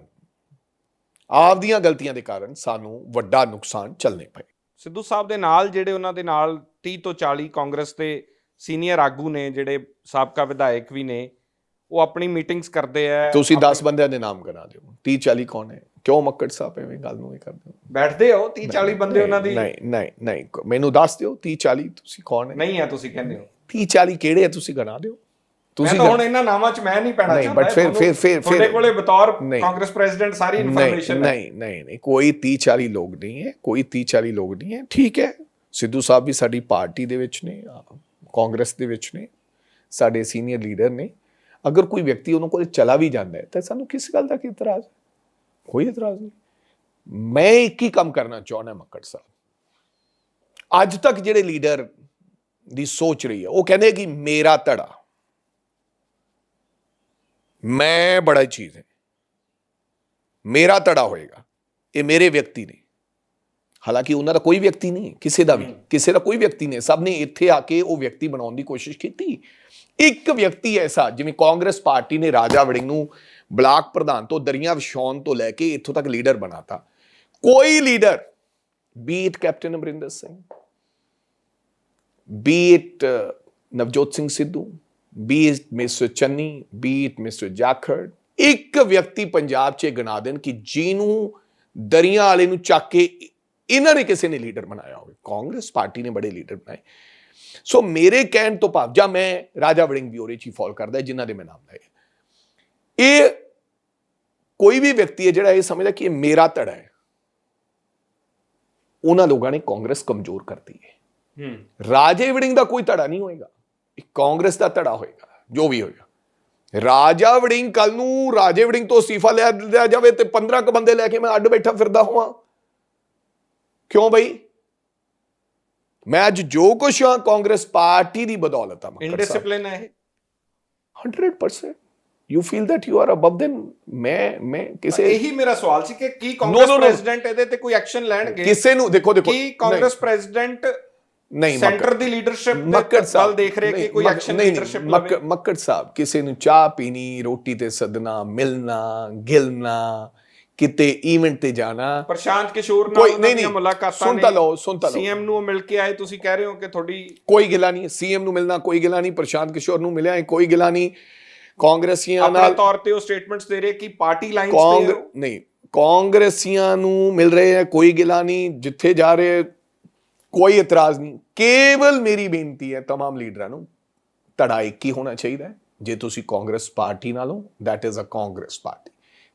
ਆਪਦੀਆਂ ਗਲਤੀਆਂ ਦੇ ਕਾਰਨ ਸਾਨੂੰ ਵੱਡਾ ਨੁਕਸਾਨ ਝੱਲਣੇ ਪਏ। ਸਿੱਧੂ ਸਾਹਿਬ ਦੇ ਨਾਲ ਜਿਹੜੇ ਉਹਨਾਂ ਦੇ ਨਾਲ 30 ਤੋਂ 40 ਕਾਂਗਰਸ ਦੇ ਸੀਨੀਅਰ ਆਗੂ ਨੇ, ਜਿਹੜੇ ਸਾਬਕਾ ਵਿਧਾਇਕ ਵੀ ਨੇ, ਉਹ ਆਪਣੀ ਮੀਟਿੰਗਸ ਕਰਦੇ ਆ। ਤੁਸੀਂ 10 ਬੰਦਿਆਂ ਦੇ ਨਾਮ ਗਿਣਾ ਦਿਓ। 30-40 ਕੌਣ ਹੈ? ਕਿਉਂ ਮੱਕੜ ਸਾਹਿਬ ਐਵੇਂ ਗੱਲ ਨੂੰ ਇਹ ਕਰਦੇ ਹੋ? ਬੈਠਦੇ ਹੋ 30-40 ਬੰਦੇ ਉਹਨਾਂ ਦੀ? ਨਹੀਂ ਮੈਨੂੰ ਦੱਸ ਦਿਓ 30-40 ਤੁਸੀਂ ਕੌਣ ਹੈ? ਨਹੀਂ ਹੈ ਤੁਸੀਂ ਕਹਿੰਦੇ ਹੋ 30-40 ਕਿਹੜੇ ਆ, ਤੁਸੀਂ ਗਿਣਾ ਦਿਓ। ਤੁਸੀਂ ਹੁਣ ਇਹਨਾਂ ਨਾਮਾਂ 'ਚ ਮੈਂ ਨਹੀਂ ਪੈਣਾ ਚਾਹੁੰਦਾ, ਬਟ ਫਿਰ ਤੁਹਾਡੇ ਕੋਲੇ ਬਤੌਰ ਕਾਂਗਰਸ ਪ੍ਰੈਜ਼ੀਡੈਂਟ ਸਾਰੀ ਇਨਫੋਰਮੇਸ਼ਨ ਹੈ। ਨਹੀਂ ਕੋਈ 30-40 ਲੋਕ ਨਹੀਂ ਹੈ, ਕੋਈ 30-40 ਲੋਕ ਨਹੀਂ ਹੈ। ਠੀਕ ਹੈ, ਸਿੱਧੂ ਸਾਹਿਬ ਵੀ ਸਾਡੀ ਪਾਰਟੀ ਦੇ ਵਿੱਚ ਨੇ, ਕਾਂਗਰਸ ਦੇ ਵਿੱਚ ਨੇ, ਸਾਡੇ ਸੀਨੀਅਰ ਲੀਡਰ ਨੇ। ਅਗਰ ਕੋਈ ਵਿਅਕਤੀ ਉਹਨਾਂ ਕੋਲ ਚਲਾ ਵੀ ਜਾਂਦਾ ਹੈ ਤਾਂ ਸਾਨੂੰ ਕਿਸ ਗੱਲ ਦਾ ਕੀ ਇਤਰਾਜ਼? ਕੋਈ ਇਤਰਾਜ਼ ਨਹੀਂ। ਮੈਂ ਇੱਕ ਹੀ ਕੰਮ ਕਰਨਾ ਚਾਹੁੰਦਾ ਮੱਕੜ ਸਾਹਿਬ, ਅੱਜ ਤੱਕ ਜਿਹੜੇ ਲੀਡਰ ਦੀ ਸੋਚ ਰਹੀ ਹੈ ਉਹ ਕਹਿੰਦੇ ਕਿ ਮੇਰਾ ਧੜਾ, ਮੈਂ ਬੜਾ ਚੀਜ਼ ਹੈ, ਮੇਰਾ ਧੜਾ ਹੋਏਗਾ, ਇਹ ਮੇਰੇ ਵਿਅਕਤੀ ਨੇ। ਹਾਲਾਂਕਿ ਉਹਨਾਂ ਦਾ ਕੋਈ ਵਿਅਕਤੀ ਨਹੀਂ, ਕਿਸੇ ਦਾ ਕੋਈ ਵਿਅਕਤੀ ਨਹੀਂ। ਸਭ ਨੇ ਇੱਥੇ ਆ ਕੇ ਉਹ ਵਿਅਕਤੀ ਬਣਾਉਣ ਦੀ ਕੋਸ਼ਿਸ਼ ਕੀਤੀ। ਇੱਕ ਵਿਅਕਤੀ ਐਸਾ, ਜਿਵੇਂ ਕਾਂਗਰਸ ਪਾਰਟੀ ਨੇ ਰਾਜਾ ਵੜਿੰਗ ਨੂੰ ਬਲਾਕ ਪ੍ਰਧਾਨ ਤੋਂ ਦਰੀਆਂ ਵਿਛਾਉਣ ਤੋਂ ਲੈ ਕੇ ਇੱਥੋਂ ਤੱਕ ਲੀਡਰ ਬਣਾਤਾ। ਕੋਈ leader, B it captain Amarinder Singh, B it Navjot Singh Sidhu, B it mister Channi, B it mister Jakhar, ਇੱਕ ਵਿਅਕਤੀ ਪੰਜਾਬ 'ਚ ਗਿਣਾ ਦੇਣ ਕਿ ਜਿਹਨੂੰ ਦਰੀਆਂ ਵਾਲੇ ਨੂੰ ਚੱਕ ਕੇ ਇਹਨਾਂ ਨੇ ਕਿਸੇ ਨੇ ਲੀਡਰ ਬਣਾਇਆ ਹੋਵੇ। ਕਾਂਗਰਸ ਪਾਰਟੀ ਨੇ ਬੜੇ ਲੀਡਰ ਬਣਾਏ। ਸੋ ਮੇਰੇ ਕਹਿਣ ਤੋਂ ਭਾਵ, ਜਾਂ ਮੈਂ ਰਾਜਾ ਵੜਿੰਗ ਵੀ ਉਹਦੇ 'ਚ ਹੀ ਫਾਲ ਕਰਦਾ ਜਿਨ੍ਹਾਂ ਦੇ ਮੈਂ ਨਾਮ ਲਏ। ਇਹ ਕੋਈ ਵੀ ਵਿਅਕਤੀ ਹੈ ਜਿਹੜਾ ਇਹ ਸਮਝਦਾ ਕਿ ਇਹ ਮੇਰਾ ਧੜਾ ਹੈ, ਉਹਨਾਂ ਲੋਕਾਂ ਨੇ ਕਾਂਗਰਸ ਕਮਜ਼ੋਰ ਕਰਤੀ ਹੈ। ਰਾਜੇ ਵੜਿੰਗ ਦਾ ਕੋਈ ਧੜਾ ਨਹੀਂ ਹੋਏਗਾ, ਇਹ ਕਾਂਗਰਸ ਦਾ ਧੜਾ ਹੋਏਗਾ ਜੋ ਵੀ ਹੋਏਗਾ। ਰਾਜਾ ਵੜਿੰਗ ਕੱਲ ਨੂੰ ਰਾਜੇ ਵੜਿੰਗ ਤੋਂ ਅਸਤੀਫਾ ਲਿਆ ਜਾਵੇ ਤੇ 15 ਕ ਬੰਦੇ ਲੈ ਕੇ ਮੈਂ ਅੱਡ ਬੈਠਾ ਫਿਰਦਾ ਹੋਵਾਂ। ਕਿਉਂ ਬਈ? ਮੈਂ ਅੱਜ ਜੋ ਕੁਛ ਹਾਂ ਕਾਂਗਰਸ ਪਾਰਟੀ ਦੀ ਬਦੌਲਤ ਆ। ਇਨਡਿਸਪਲਿਨ ਹੈ ਇਹ 100%। You feel that you are above them। ਮੈਂ ਕਿਸੇ ਇਹੀ ਮੇਰਾ ਸਵਾਲ ਸੀ ਕਿ ਕੀ ਕਾਂਗਰਸ ਪ੍ਰੈਜ਼ੀਡੈਂਟ ਇਹਦੇ ਤੇ ਕੋਈ ਐਕਸ਼ਨ ਲੈਣਗੇ? ਕਿਸੇ ਨੂੰ ਦੇਖੋ ਕੀ ਕਾਂਗਰਸ ਪ੍ਰੈਜ਼ੀਡੈਂਟ ਨਹੀਂ ਸੈਂਟਰ ਦੀ ਲੀਡਰਸ਼ਿਪ ਦੇ ਵੱਲ ਦੇਖ ਰਹੇ ਕਿ ਕੋਈ ਐਕਸ਼ਨ ਲੀਡਰਸ਼ਿਪ ਲਵੇ? ਮੱਕੜ ਸਾਹਿਬ, ਕਿਸੇ ਨੂੰ ਚਾਹ ਪੀਣੀ, ਰੋਟੀ ਤੇ ਸਦਨਾ, ਮਿਲਣਾ ਗਿਲਣਾ, ਕਿਤੇ ਈਵੈਂਟ ਤੇ ਜਾਣਾ, ਪ੍ਰਸ਼ਾਂਤ ਕਿਸ਼ੋਰ ਨਾਲ ਉਹਨਾਂ ਦੀਆਂ ਮੁਲਾਕਾਤਾਂ ਸੁਣਤਾ ਲਓ ਸੀਐਮ ਨੂੰ ਮਿਲ ਕੇ ਆਏ, ਤੁਸੀਂ ਕਹਿ ਰਹੇ ਹੋ ਕਿ ਤੁਹਾਡੀ ਕੋਈ ਗਿਲਾ ਨਹੀਂ। ਸੀਐਮ ਨੂੰ ਮਿਲਣਾ ਕੋਈ ਗਿਲਾ ਨਹੀਂ, ਪ੍ਰਸ਼ਾਂਤ ਕਿਸ਼ੋਰ ਨੂੰ ਮਿਲਿਆ ਕੋਈ ਗਿਲਾ ਨਹੀਂ। ਕਾਂਗਰਸੀਆਂ ਨਾਲ ਤੌਰ ਤੇ ਉਹ ਸਟੇਟਮੈਂਟਸ ਦੇ ਰਹੇ ਕਿ ਪਾਰਟੀ ਲਾਈਨਸ ਤੇ ਨਹੀਂ, ਕਾਂਗਰਸੀਆਂ ਨੂੰ ਮਿਲ ਰਹੇ ਹੈ ਕੋਈ ਗਿਲਾ ਨਹੀਂ, ਜਿੱਥੇ ਜਾ ਰਹੇ ਕੋਈ ਇਤਰਾਜ਼ ਨਹੀਂ। ਕੇਵਲ ਮੇਰੀ ਬੇਨਤੀ ਹੈ तमाम ਲੀਡਰਾਂ ਨੂੰ, ਧੜਾ ਇੱਕ ਹੀ ਹੋਣਾ ਚਾਹੀਦਾ ਹੈ। ਜੇ ਤੁਸੀਂ ਕਾਂਗਰਸ ਪਾਰਟੀ ਨਾਲੋਂ, that is uh Congress party.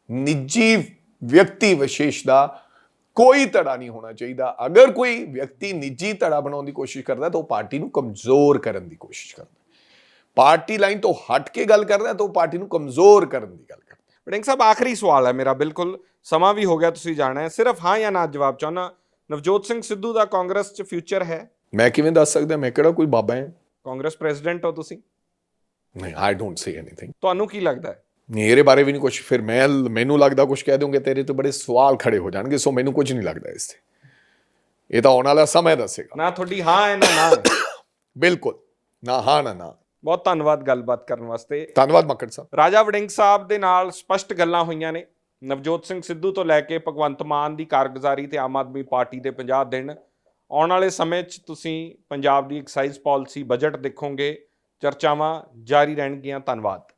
ਨਿੱਜੀ ਵਿਅਕਤੀ ਵਿਸ਼ੇਸ਼ ਦਾ ਕੋਈ ਧੜਾ ਨਹੀਂ ਹੋਣਾ ਚਾਹੀਦਾ। ਅਗਰ ਕੋਈ ਵਿਅਕਤੀ ਨਿੱਜੀ ਧੜਾ ਬਣਾਉਣ ਦੀ ਕੋਸ਼ਿਸ਼ ਕਰਦਾ ਤਾਂ ਉਹ ਪਾਰਟੀ ਨੂੰ ਕਮਜ਼ੋਰ ਕਰਨ ਦੀ ਕੋਸ਼ਿਸ਼ ਕਰਦਾ। ਪਾਰਟੀ ਲਾਈਨ ਤੋਂ ਹਟ ਕੇ ਗੱਲ ਕਰਦਾ ਤਾਂ ਉਹ ਪਾਰਟੀ ਨੂੰ ਕਮਜ਼ੋਰ ਕਰਨ ਦੀ ਗੱਲ ਕਰਦਾ। ਵੜਿੰਗ ਸਾਹਿਬ, ਆਖਰੀ ਸਵਾਲ ਹੈ ਮੇਰਾ, ਬਿਲਕੁਲ ਸਮਾਂ ਵੀ ਹੋ ਗਿਆ, ਤੁਸੀਂ ਜਾਣਾ ਹੈ, ਸਿਰਫ ਹਾਂ ਜਾਂ ਨਾ ਜਵਾਬ ਚਾਹੁੰਦਾ। ਨਵਜੋਤ ਸਿੰਘ ਸਿੱਧੂ ਦਾ ਕਾਂਗਰਸ 'ਚ ਫਿਊਚਰ ਹੈ? ਮੈਂ ਕਿਵੇਂ ਦੱਸ ਸਕਦਾ? ਮੈਂ ਕਿਹੜਾ ਕੋਈ ਬਾਬਾ ਹਾਂ? ਕਾਂਗਰਸ ਪ੍ਰੈਜ਼ੀਡੈਂਟ ਹੋ ਤੁਸੀਂ? ਨਹੀਂ, ਆਈ ਡੋਂਟ ਸੇ ਐਨੀਥਿੰਗ। ਤੁਹਾਨੂੰ ਕੀ ਲੱਗਦਾ ਹੈ? ਮੇਰੇ ਬਾਰੇ ਵੀ ਨਹੀਂ ਕੁਝ। ਫਿਰ ਮੈਨੂੰ ਲੱਗਦਾ ਕੁਝ ਕਹਿ ਦੂੰਗੇ, ਤੇਰੇ ਤੋਂ ਬੜੇ ਸਵਾਲ ਖੜੇ ਹੋ ਜਾਣਗੇ। ਸੋ ਮੈਨੂੰ ਕੁਝ ਨਹੀਂ ਲੱਗਦਾ ਇਸ ਤੇ। ਇਹ ਤਾਂ ਆਉਣ ਵਾਲਾ ਸਮਾਂ ਦੱਸੇਗਾ। ਨਾ ਤੁਹਾਡੀ ਹਾਂ ਹੈ ਨਾ ਨਾ ਹੈ। ਬਿਲਕੁਲ ਨਾ ਹਾਂ ਨਾ। ਬਹੁਤ ਧੰਨਵਾਦ ਗੱਲਬਾਤ ਕਰਨ ਵਾਸਤੇ। ਧੰਨਵਾਦ ਮੱਕੜ ਸਾਹਿਬ। ਰਾਜਾ ਵੜਿੰਗ ਸਾਹਿਬ ਦੇ ਨਾਲ ਸਪਸ਼ਟ ਗੱਲਾਂ ਹੋਈਆਂ ਨੇ। ਨਵਜੋਤ ਸਿੰਘ ਸਿੱਧੂ ਤੋਂ ਲੈ ਕੇ ਭਗਵੰਤ ਮਾਨ ਦੀ ਕਾਰਗੁਜ਼ਾਰੀ ਤੇ ਆਮ ਆਦਮੀ ਪਾਰਟੀ ਦੇ 50 ਦਿਨ। ਆਉਣ ਵਾਲੇ ਸਮੇਂ 'ਚ ਤੁਸੀਂ ਪੰਜਾਬ ਦੀ ਐਕਸਾਈਜ਼ ਪਾਲਿਸੀ, ਬਜਟ ਦੇਖੋਗੇ। ਚਰਚਾਵਾਂ ਜਾਰੀ ਰਹਿਣਗੀਆਂ। ਧੰਨਵਾਦ।